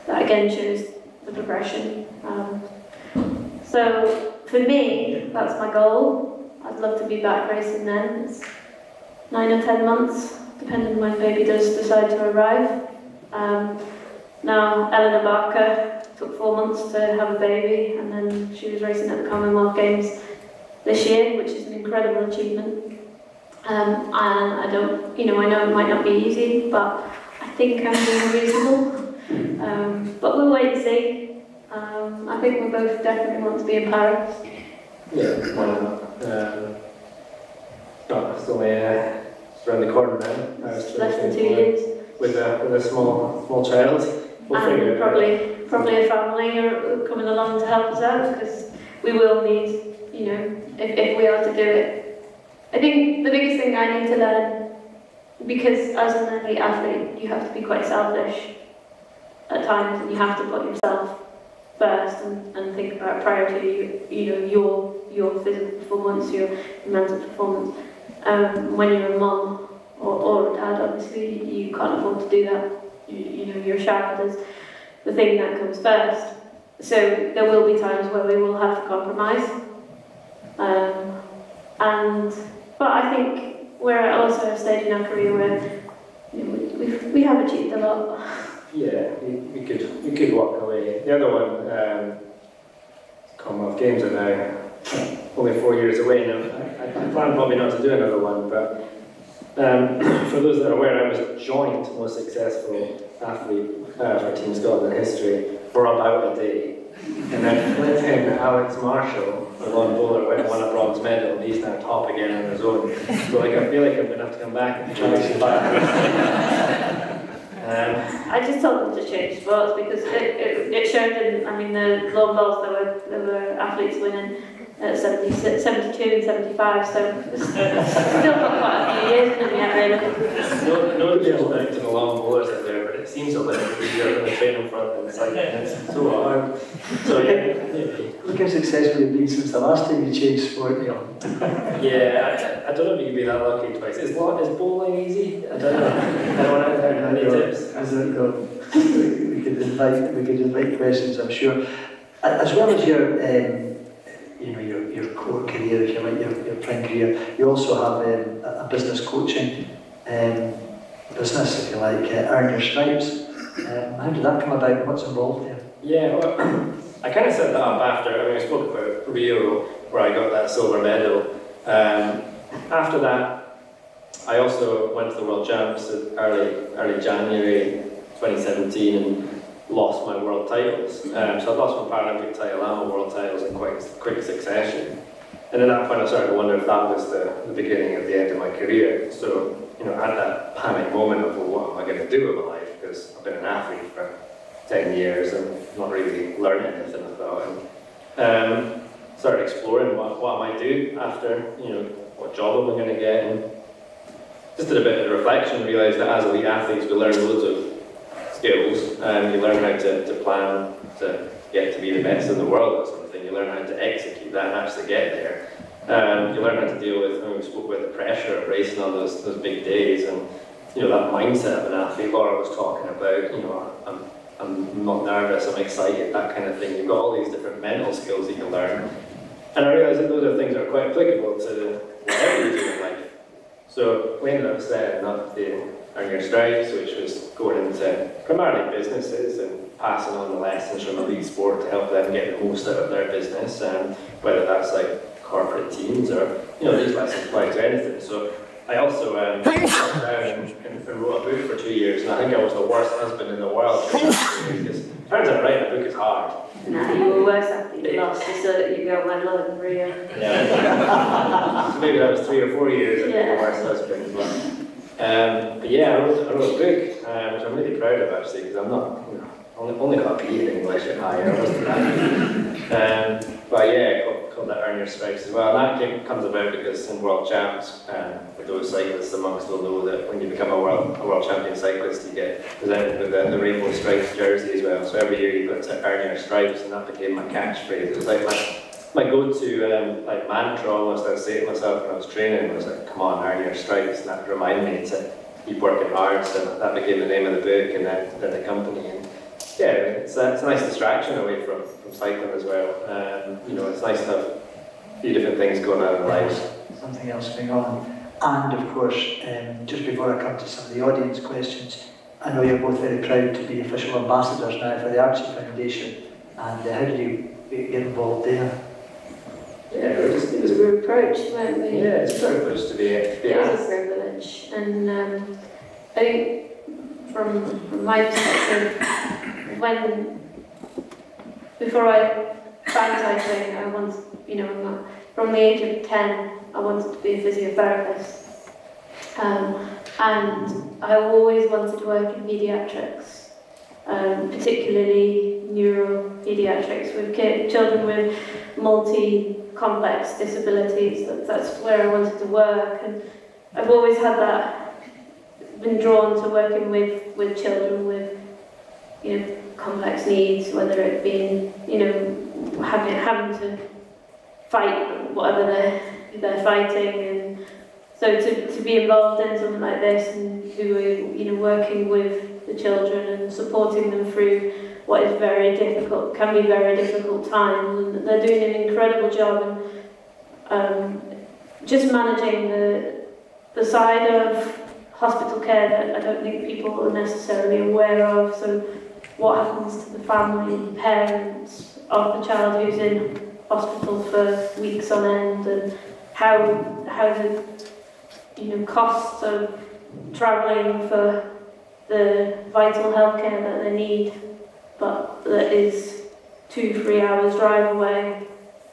that again shows the progression. So for me, that's my goal. I'd love to be back racing then. It's 9 or 10 months, depending on when baby does decide to arrive. Now, Eleanor Barker took 4 months to have a baby, and then she was racing at the Commonwealth Games this year, which is an incredible achievement. And I don't, I know it might not be easy, but I think I'm being reasonable. But we'll wait and see. I think we both definitely want to be in Paris. Yeah, why not? It's only around the corner now. Less than 2 years. With a small child. We'll figure it out. Probably a family are coming along to help us out, because we will need, if we are to do it. I think the biggest thing I need to learn, because as an elite athlete, you have to be quite selfish at times, and you have to put yourself first and think about prior to your physical performance, your mental performance. When you're a mum or a dad, obviously you can't afford to do that. Your child is the thing that comes first. So there will be times where we will have to compromise. But I think we're also at a stage in our career where we have achieved a lot. Yeah, we could walk away. The other one, Commonwealth Games are now only 4 years away now. I plan probably not to do another one, but for those that are aware, I was a joint most successful athlete for Team Scotland in history for about a day. And then Flynn Alex Marshall, the lone bowler, went and won a bronze medal, and he's now top again on his own. So I feel like I'm going to have to come back and try some back. I just told them to change sports because it showed in, the lawn bowls, there were athletes winning at 72 and 75, so it's still got quite a few years in them yet, really. No disrespect to the long bowlers out there, but it seems a little bit easier than the training front, and it's like, it's so hard. So yeah. Look how successful you've been since the last time you changed sport, Neil. Yeah, I don't know if you can be that lucky twice. Is bowling easy? I don't know. Any tips? As it goes, we could invite questions, I'm sure. As well as your core career, if you like, your prime career, you also have a business coaching business, if you like, Earn Your Stripes. How did that come about? What's involved there? Yeah, well, I kind of set that up after, I spoke about Rio, where I got that silver medal. After that, I also went to the World Champs early January 2017 and lost my world titles. So I lost my Paralympic title and my world titles in quite quick succession. And at that point I started to wonder if that was the beginning of the end of my career. So, I had that panic moment of, well, what am I going to do with my life? Because I've been an athlete for 10 years and not really learning anything, I thought. And started exploring what I might do after, what job am I going to get? And just did a bit of reflection, realised that as elite athletes we learn loads of skills, and you learn how to plan, to get to be the best in the world or something. You learn how to execute that and actually get there. You learn how to deal with, we spoke about the pressure of racing on those big days, and that mindset of an athlete. Laura was talking about, I'm not nervous, I'm excited, that kind of thing. You've got all these different mental skills you can learn. And I realised that those are things that are quite applicable to whatever you do in life. So we ended up setting up the Earn Your Stripes, which was going into primarily businesses and passing on the lessons from elite sport to help them get the most out of their business, whether that's like corporate teams or, these lessons apply to anything. So I also sat down and wrote a book for 2 years, and I think I was the worst husband in the world for that 2 years, because it turns out writing a book is hard. No, you were worse after you lost, so that you go my love and Rio. Yeah. Maybe that was 3 or 4 years of being the worst husband. But yeah, I wrote a book, which I'm really proud of actually, because I'm not, only got a B in English at higher, I wasn't that good. But yeah, called that Earn Your Stripes as well. And that comes about because in World Champs, for those cyclists amongst will know that when you become a world champion cyclist, you get presented with the Rainbow Stripes jersey as well. So every year you've got to earn your stripes, and that became my catchphrase. It was like my go-to mantra almost. I'd say to myself when I was training, it was like, come on, earn your stripes, and that would remind me to keep working hard. So that became the name of the book, and then the company. And yeah, it's a nice distraction away from cycling as well. It's nice to have a few different things going on in life. Something else going on. And of course, just before I come to some of the audience questions, I know you're both very proud to be official ambassadors now for the Archie Foundation. And how did you get involved there? Yeah, it was a reproach, weren't we? Yeah, it's a privilege to be It was a privilege, and I think from my perspective, before I found cycling, I wanted, from the age of 10, I wanted to be a physiotherapist, and I always wanted to work in paediatrics, particularly neuropaediatrics with children with multi-complex disabilities. That's where I wanted to work, and I've always had that, been drawn to working with children with complex needs, whether it be having to fight whatever they're fighting, and so to be involved in something like this and working with the children and supporting them through what is can be very difficult times, and they're doing an incredible job, and just managing the side of hospital care that I don't think people are necessarily aware of. So what happens to the family and parents of the child who's in hospital for weeks on end, and how the costs of travelling for the vital healthcare that they need, but that is 2-3 hours drive away,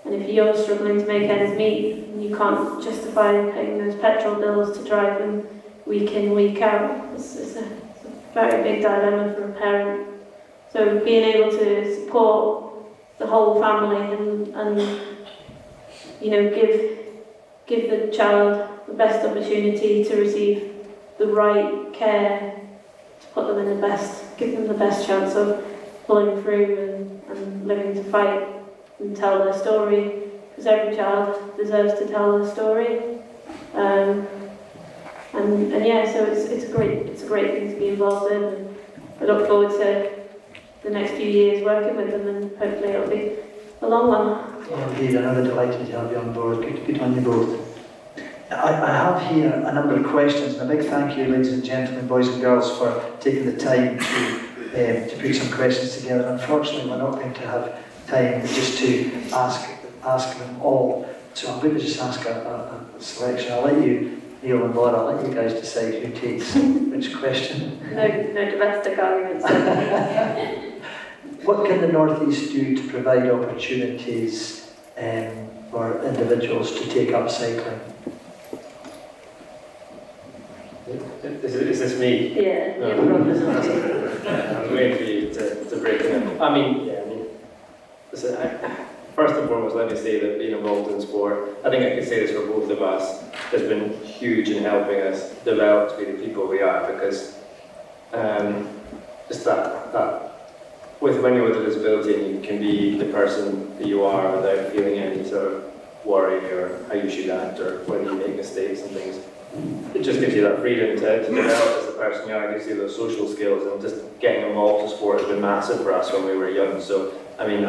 and if you're struggling to make ends meet and you can't justify paying those petrol bills to drive them week in, week out, it's a very big dilemma for a parent. So being able to support the whole family and give the child the best opportunity to receive the right care, to put them in give them the best chance of pulling through and living to fight and tell their story, because every child deserves to tell their story. And yeah, so it's a great thing to be involved in, and I look forward to the next few years working with them, and hopefully it'll be a long one. Well, indeed, another delighted to have you on board. Good on you both. I have here a number of questions, and a big thank you, ladies and gentlemen, boys and girls, for taking the time to put some questions together. Unfortunately, we're not going to have time just to ask them all, so I'm going to just ask a selection. I'll let you, Neil and Laura, I'll let you guys decide who takes which question. No domestic arguments. What can the North East do to provide opportunities for individuals to take up cycling? Is this me? Yeah, no. I was waiting for you to break it up. Listen, first and foremost, let me say that being involved in sport, I think I can say this for both of us, has been huge in helping us develop to be the people we are, because just that when you're with a disability and you can be the person that you are without feeling any sort of worry or how you should act or whether you make mistakes and things. It just gives you that freedom to develop as the person you are. It gives you those social skills, and just getting involved in sport has been massive for us when we were young. So, I mean,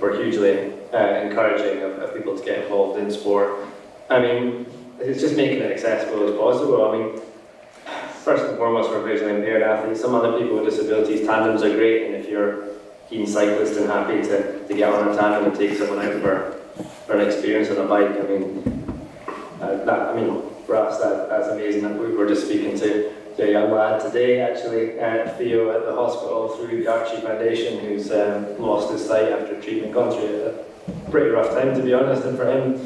we're hugely encouraging of people to get involved in sport. I mean, it's just making it accessible as possible. I mean, first and foremost, for visually impaired athletes, some other people with disabilities, tandems are great, and if you're a keen cyclist and happy to get on a tandem and take someone out for an experience on a bike, I mean, for us, that's amazing. We were just speaking to a young lad today, actually, Theo, at the hospital through the Archie Foundation, who's lost his sight after treatment, gone through a pretty rough time, to be honest, and for him,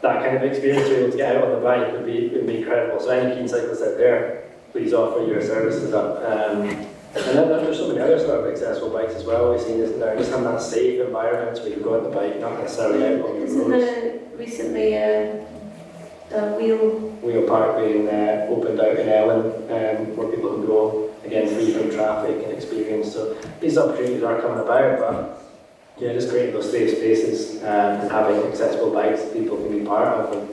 that kind of experience, to be able to get out on the bike would be incredible. So any keen cyclists out there, please offer your services up. And then there's so many other sort of accessible bikes as well we've seen, isn't there? Just having that safe environment where you can go on the bike, not necessarily out on the roads. Isn't there recently Wheel Park being opened out in Ellen, where people can go, again, free from traffic and experience. So these opportunities are coming about, but yeah, just creating those safe spaces and having accessible bikes that people can be part of. And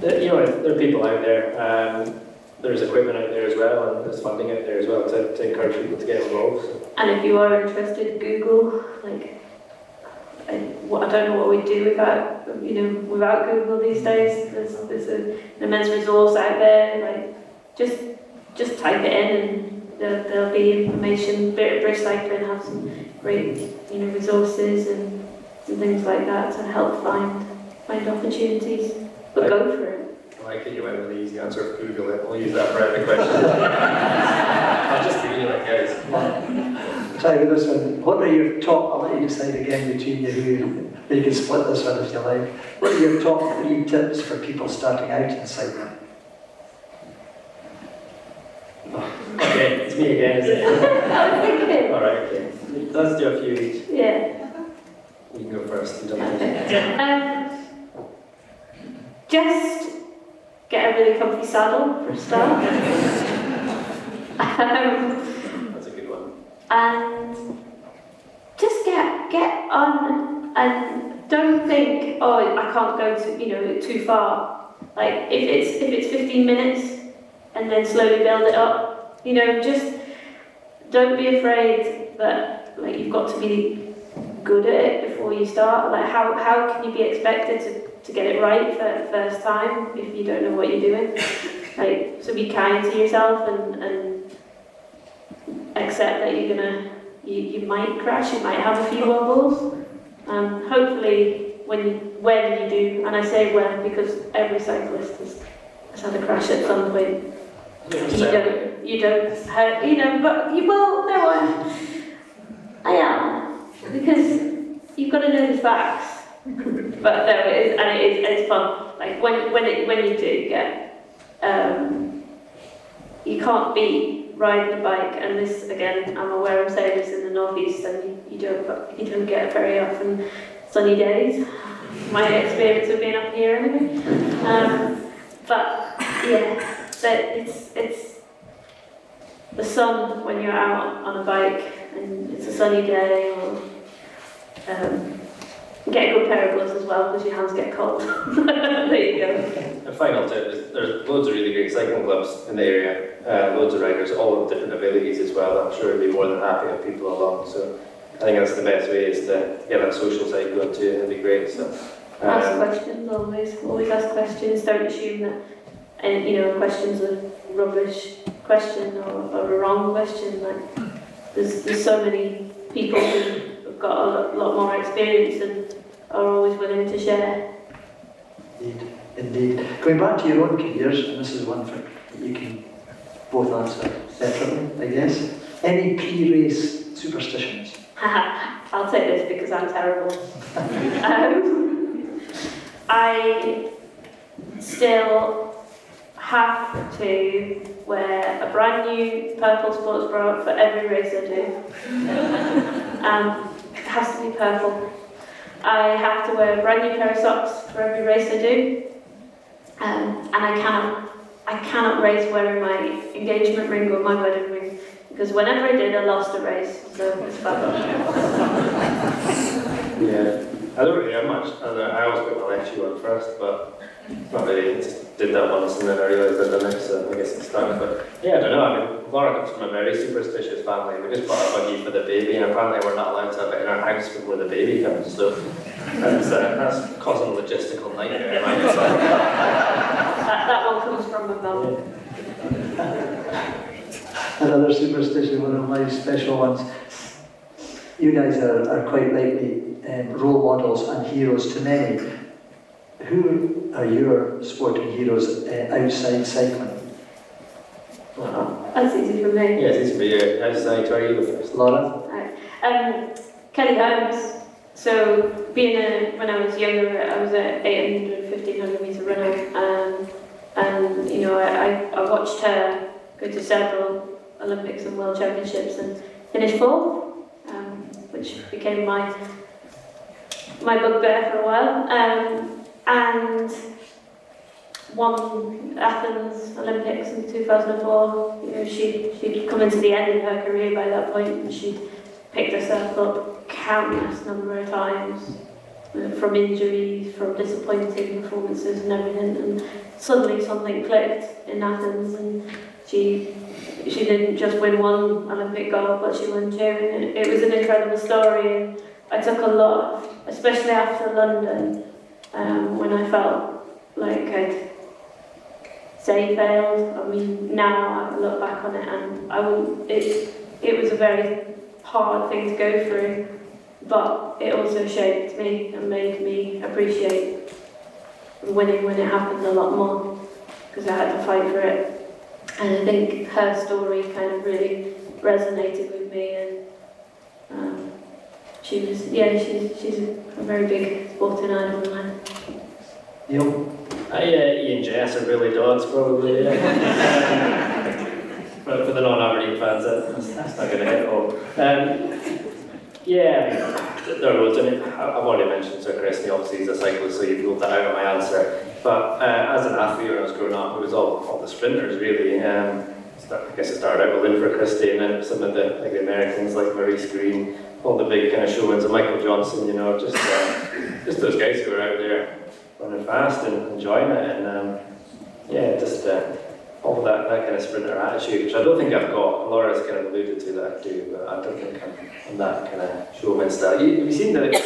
there are people out there. There's equipment out there as well, and there's funding out there as well to encourage people to get involved. So. And if you are interested, Google. I don't know what we'd do without Google these days. There's an immense resource out there. Just type it in, and there'll be information. British Cycling have some great resources and things like that to help find opportunities. But go for it. I like that you went with the easy answer of Google it. We'll use that for every question. I'll just give you like guys. Try with this one. What are your top, I'll let you decide again between you who you can split this one if you like. What are your top 3 tips for people starting out in cycling? Okay, it's me again, is it? I was thinking. Alright, okay. Let's do a few each. Yeah. You can go first. Just get a really comfy saddle for a start. That's a good one. And just get on, and don't think, oh, I can't go too far. Like if it's 15 minutes, and then slowly build it up. Just don't be afraid that you've got to be good at it before you start. How can you be expected to get it right for the first time if you don't know what you're doing? So be kind to yourself and accept that you might crash, you might have a few wobbles. Hopefully when you do, and I say when because every cyclist has had a crash at some point. You don't hurt, but you will. No, I am, because you've got to know the facts. But no, it is, and it's fun. When you do get, you can't be riding a bike, and this again, I'm aware I'm saying this in the northeast, and you don't get very often sunny days. My experience of being up here anyway. But yeah. But it's the sun when you're out on a bike and it's a sunny day, or get a good pair of gloves as well because your hands get cold. There you go. A final tip is there's loads of really great cycling clubs in the area, loads of riders, all with different abilities as well. I'm sure they'd be more than happy to have people along. So I think that's the best way, is to get that social side going too. It'd be great. So ask questions always ask questions. Don't assume that. And a question's a rubbish question or a wrong question. There's so many people who've got a lot more experience and are always willing to share. Indeed. Going back to your own careers, and this is one that you can both answer separately, I guess. Any pre-race superstitions? I'll take this because I'm terrible. I still have to wear a brand new purple sports bra for every race I do. It has to be purple. I have to wear a brand new pair of socks for every race I do. And I cannot race wearing my engagement ring or my wedding ring. because whenever I did, I lost a race, so it's bad. Yeah, I don't really have much. I always put my left shoe on first, but not really. Just did that once and then I realised I'd done it, so I guess it's stuck. But yeah, I don't know. I mean, Laura comes from a very superstitious family. We just bought a buggy for the baby, and apparently we're not allowed to have it in our house before the baby comes. So that's causing a logistical nightmare. That one comes from my mum. Another superstition, one of my special ones. You guys are quite likely role models and heroes to many. Who are your sporting heroes outside cycling? That's easy for me. Yeah, it's easy for you. Outside, where are you first? Laura? Kelly Holmes. So, when I was younger, I was an 800, 1500 metre runner, and you know, I watched her go to several Olympics and World Championships and finish fourth, which became my bugbear for a while. And won Athens Olympics in 2004. You know, she'd come into the end of her career by that point, and she'd picked herself up countless number of times from injuries, from disappointing performances and everything. And suddenly something clicked in Athens, and she didn't just win one Olympic gold, but she won two. And it was an incredible story. And I took a lot, especially after London. When I felt like I'd failed. I mean, now I look back on it, and it was a very hard thing to go through, but it also shaped me and made me appreciate winning when it happened a lot more, because I had to fight for it. And I think her story kind of really resonated with me, and she's a very big sporting idol of mine. Neil? Ian Jess or Billy Dodds, probably, yeah. But for the non-Aberdeen fans, that's not going to hit home. Yeah, there are loads. I mean, I've already mentioned Sir Christy, obviously he's a cyclist, so you've ruled that out of my answer. But as an athlete when I was growing up, it was all the sprinters, really. I guess it started out with Linford Christie, and then some of the Americans like Maurice Green, all the big kind of showmans, and Michael Johnson, you know, just those guys who were out there running fast and enjoying it, and all that kind of sprinter attitude, which I don't think I've got. Laura's kind of alluded to that too, but I don't think I'm that kind of showman style. You've seen the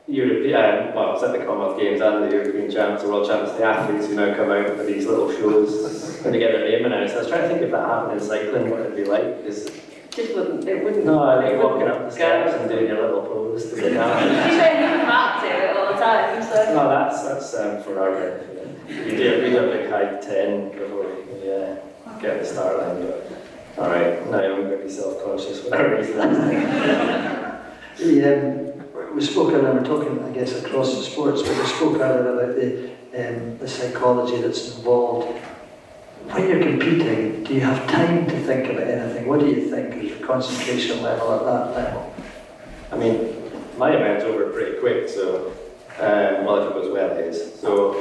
European, well, it's at the Commonwealth Games and the European Champs, the World Champs, the athletes who now come out for these little shows when they get their name announced. I was trying to think if that happened in cycling, what it'd be like. It wouldn't. No, I think walking up the steps and doing your little pose to the camera. You don't even have to all the time, so. No, that's for our benefit. You do a big high 10 before you get the start line. But alright, now I'm going to be self-conscious when I race that. We spoke earlier, we're talking, I guess, across the sports, but we spoke earlier about the psychology that's involved. When you're competing, do you have time to think about anything? What do you think is your concentration level at that level? I mean, my event's over pretty quick, so, well, if it goes well, it is. So,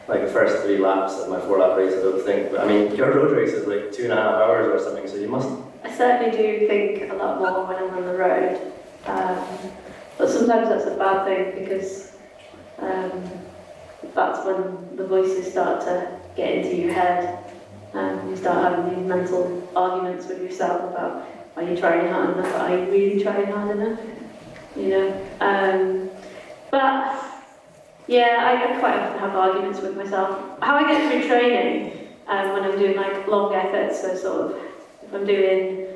like the first 3 laps of my 4-lap race, I don't think, but I mean, your road race is like 2.5 hours or something, so you must. I certainly do think a lot more when I'm on the road, but sometimes that's a bad thing, because that's when the voices start to get into your head, and you start having these mental arguments with yourself about, are you trying hard enough, are you really trying hard enough, you know. But yeah, I quite often have arguments with myself. How I get through training, when I'm doing like long efforts, so sort of, if I'm doing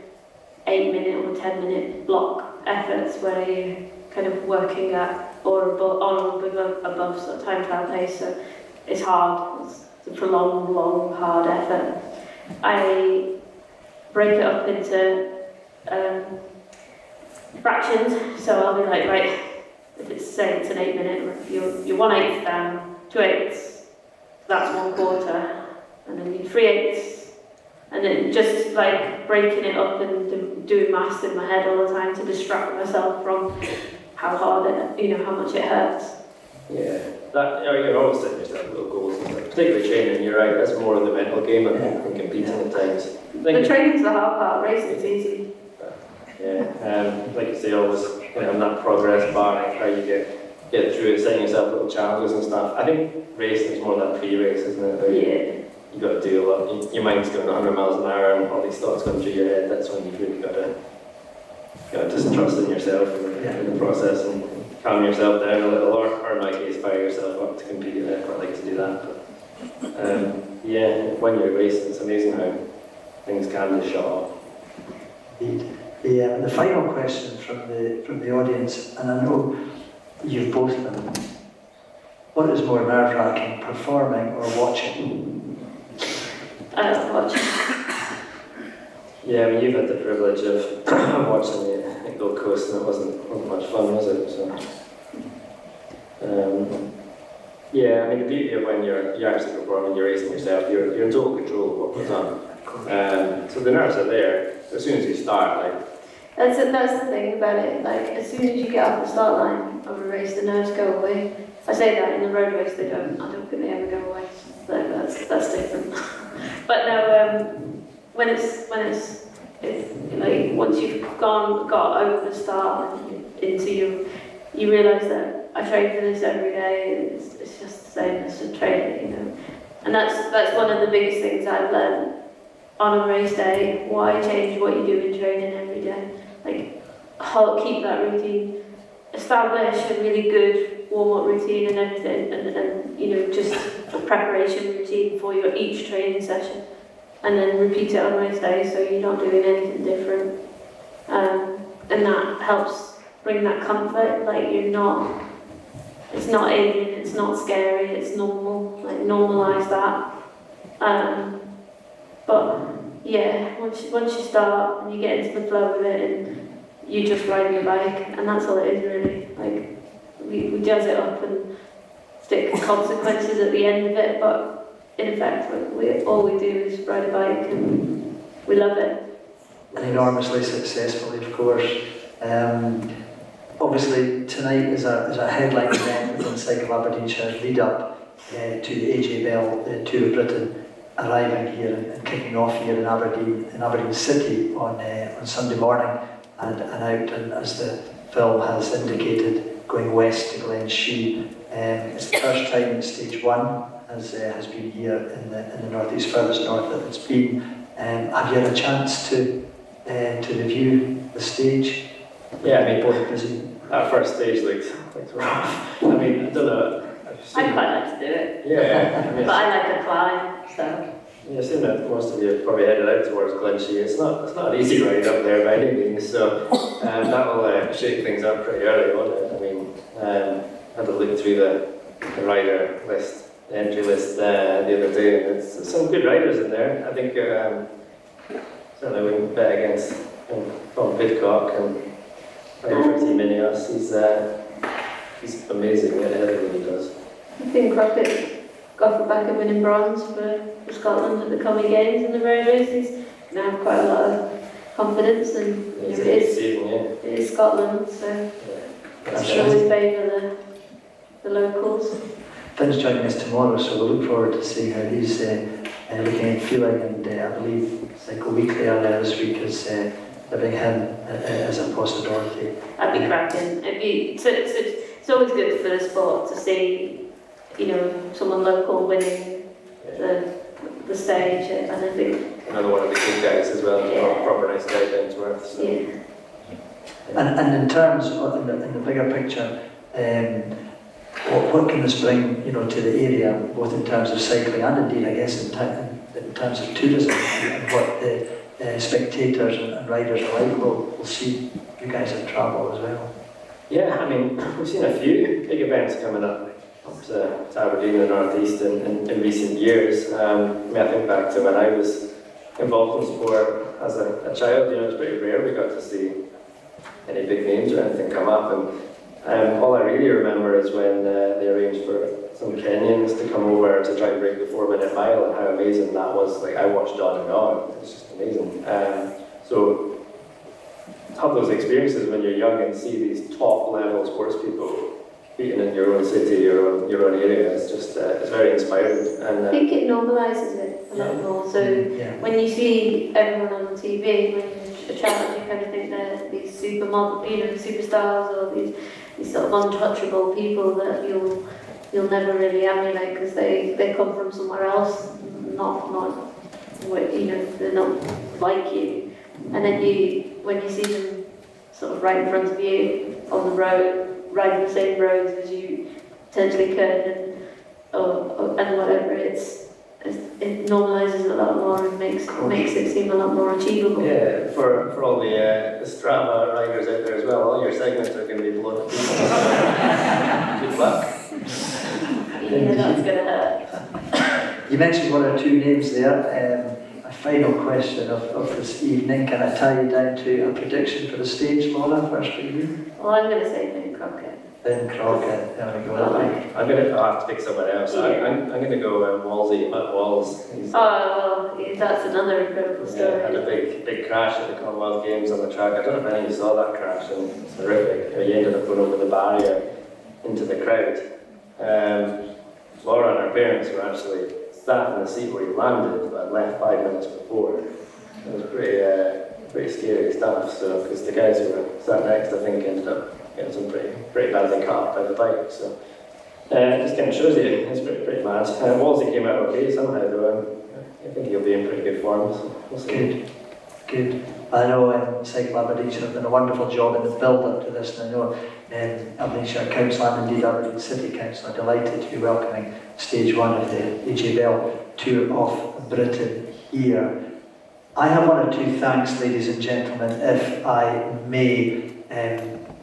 8-minute or 10-minute block efforts where you're kind of working at or above sort of time trial pace, so it's hard, it's a prolonged, long, hard effort. I break it up into fractions, so I'll be like, right, if it's, say it's an 8-minute, you're 1/8 down, 2/8, that's 1/4, and then you're 3/8, and then just like breaking it up and doing maths in my head all the time to distract myself from how hard it, you know, how much it hurts. Yeah, that, you're always setting yourself little goals and stuff. Particularly training, you're right, that's more of the mental game than competing at times. The training's the hard part, racing's easy. Yeah, like you say, always having that progress bar, how you get through it, setting yourself little challenges and stuff. I think racing is more that pre-race, isn't it? Like, you got to do a lot. Your mind's going 100 miles an hour and all these thoughts going through your head. That's when you've really got to just trust in yourself in the process and calm yourself down a little, or in my case, fire yourself up to compete. I quite like to do that. But yeah, when you're racing, it's amazing how things can just shut off. Indeed. The final question from the audience, and I know you've both been. What is more nerve-wracking, performing or watching? Watching. Yeah, I mean, you've had the privilege of watching it at Gold Coast, and it wasn't much fun, was it? So, yeah, I mean, the beauty of when you're actually performing, you're racing yourself, you're in total control of what goes on. So the nerves are there as soon as you start. Like, that's the thing about it. Like, as soon as you get off the start line of a race, the nerves go away. I say that in the road race, they don't. I don't think they ever go away. Like, that's different. But no, when it's like once you've got over the start and into you realise that I train for this every day. It's just the same as a training, you know. And that's one of the biggest things I've learned on a race day. Why change what you do in training every day? Like, keep that routine, establish a really good warm-up routine and everything, and you know, just a preparation routine for your each training session, and then repeat it on race day so you're not doing anything different, and that helps bring that comfort. Like, it's not alien, it's not scary, it's normal. Like, normalise that. But yeah, once you start and you get into the flow of it, and you're just riding a bike, and that's all it is really. Like, we jazz it up and stick consequences at the end of it, but in effect, all we do is ride a bike, and we love it. And enormously successfully, of course. Obviously, tonight is a headline event within Cycle Aberdeenshire's lead up to the AJ Bell Tour of Britain, arriving here and kicking off here in Aberdeen City on Sunday morning, and out, and as the film has indicated, going west to Glenshee. It's the first time that Stage 1 has been here in the northeast, furthest north that it's been. Have you had a chance to review the stage? Yeah, I mean, both busy. That first stage looked rough. I mean, I don't know. I'd quite like to do it. Yeah, I mean, but I like a climb, so. Yeah, I've seen that most of you are probably headed out towards Glenshee. It's not an easy ride up there by any means, so that will shake things up pretty early, won't it? I mean, I had to look through the rider list, the entry list the other day, and it's some good riders in there. I think certainly wouldn't bet against Tom Pidcock and for Team Ineos. He's amazing at everything he does. I think Crockett got the back of winning bronze for Scotland at the Coming Games in the road races. He's now have quite a lot of confidence, and it is Scotland, so I should always favour the locals. Finn's joining us tomorrow, so we'll look forward to seeing how he's looking and feeling, and I believe Cycle Weekly earlier this week is living him as a possibility. That'd be cracking. It's always good for the sport to see, you know, someone local winning the stage, and I think another one of the good guys as well. Yeah. Proper nice guy down to earth. So. Yeah. And in terms of in the bigger picture, what can this bring, you know, to the area, both in terms of cycling and indeed, I guess, in terms of tourism, and what the spectators and riders alike will see you guys have travel as well? Yeah, I mean, we've seen a few big events coming up to Aberdeen and the North East in recent years. I mean, I think back to when I was involved in sport as a child, you know, it's pretty rare we got to see any big names or anything come up, and all I really remember is when they arranged for some Kenyans to come over to try and break the 4-minute mile, and how amazing that was. Like, I watched on and on, it's just amazing. So have those experiences when you're young and see these top level sports people competing in your own city, your own area. It's just it's very inspiring. And I think it normalises it a lot more. So when you see everyone on TV, when a challenge, you kind of think they're these superstars or these sort of untouchable people that you'll never really emulate because they come from somewhere else, not they're not like you. And then when you see them sort of right in front of you on the road, riding the same roads as you potentially could, and whatever, it normalises it a lot more and makes it seem a lot more achievable. Yeah, for all the Strava riders out there as well, all your segments are going to be blown to pieces. Good luck. Yeah, that's going to hurt. You mentioned one or two names there. A final question of this evening. Can I tie you down to a prediction for the stage, Lola, first for you? Well, I'm going to say Ben Crockett. Ben Crockett, there we go. I'll have to pick someone else. Yeah. I'm going to go Wolsey, Matt Walls. Well, that's another incredible story. Yeah, had a big crash at the Commonwealth Games on the track. I don't know if any of you saw that crash, and it's horrific. He ended up going over the barrier into the crowd. Laura and her parents were actually sat in the seat where he landed, but left 5 minutes before. It was pretty scary stuff. So, because the guys who were sat next, I think, ended up getting some pretty badly caught by the bike. So, it just kind of shows you it's pretty mad. Wolsey came out okay somehow, though. I think he'll be in pretty good form. So we'll see. Good. I know Cycle Aberdeenshire have done a wonderful job in the build-up to this, and I know Aberdeenshire Council and indeed Aberdeen City Council are delighted to be welcoming stage 1 of the AJ Bell Tour of Britain here. I have one or two thanks, ladies and gentlemen, if I may,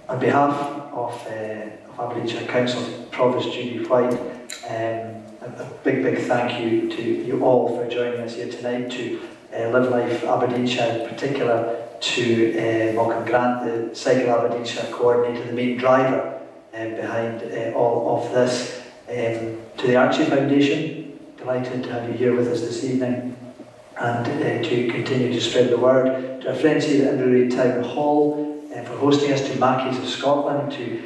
on behalf of Aberdeenshire Council Provost Judy White, a big thank you to you all for joining us here tonight, to Live Life Aberdeenshire in particular, to Malcolm Grant, the Cycle Aberdeenshire coordinator, the main driver behind all of this, to the Archie Foundation, delighted to have you here with us this evening, and to continue to spread the word, to our friends here at Inverary Town Hall for hosting us, to Mackies of Scotland, to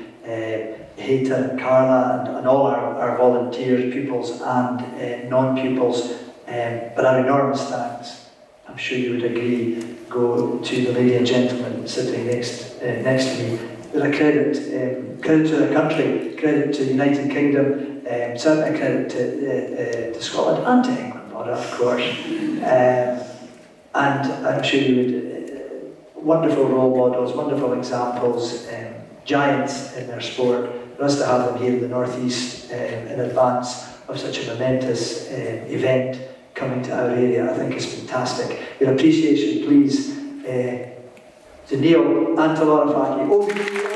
Heta and Carla and all our volunteers, pupils and non-pupils, but our enormous thanks, I'm sure you would agree, go to the lady and gentleman sitting next to me. With a credit to the country, credit to the United Kingdom, certainly a credit to Scotland and to England, of course. And I'm sure you would, wonderful role models, wonderful examples, giants in their sport. For us to have them here in the North East in advance of such a momentous event coming to our area, I think is fantastic. Your appreciation, please, to Neil and to Laura Faki. Over to you.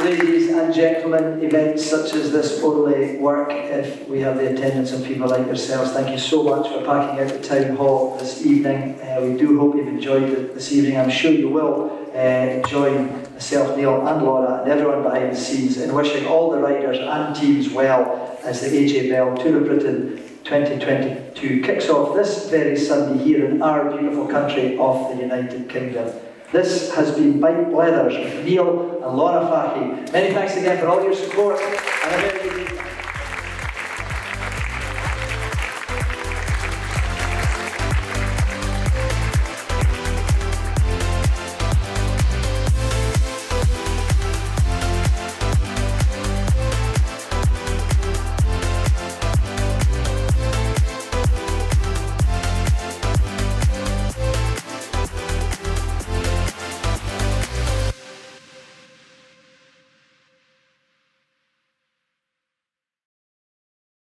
Ladies and gentlemen, events such as this only work if we have the attendance of people like yourselves. Thank you so much for packing out the town hall this evening. We do hope you've enjoyed it this evening. I'm sure you will join myself, Neil and Laura and everyone behind the scenes in wishing all the riders and teams well as the AJ Bell Tour of Britain 2022 kicks off this very Sunday here in our beautiful country of the United Kingdom. This has been Blethers with Neil and Laura Faki. Many thanks again for all your support and a very good evening.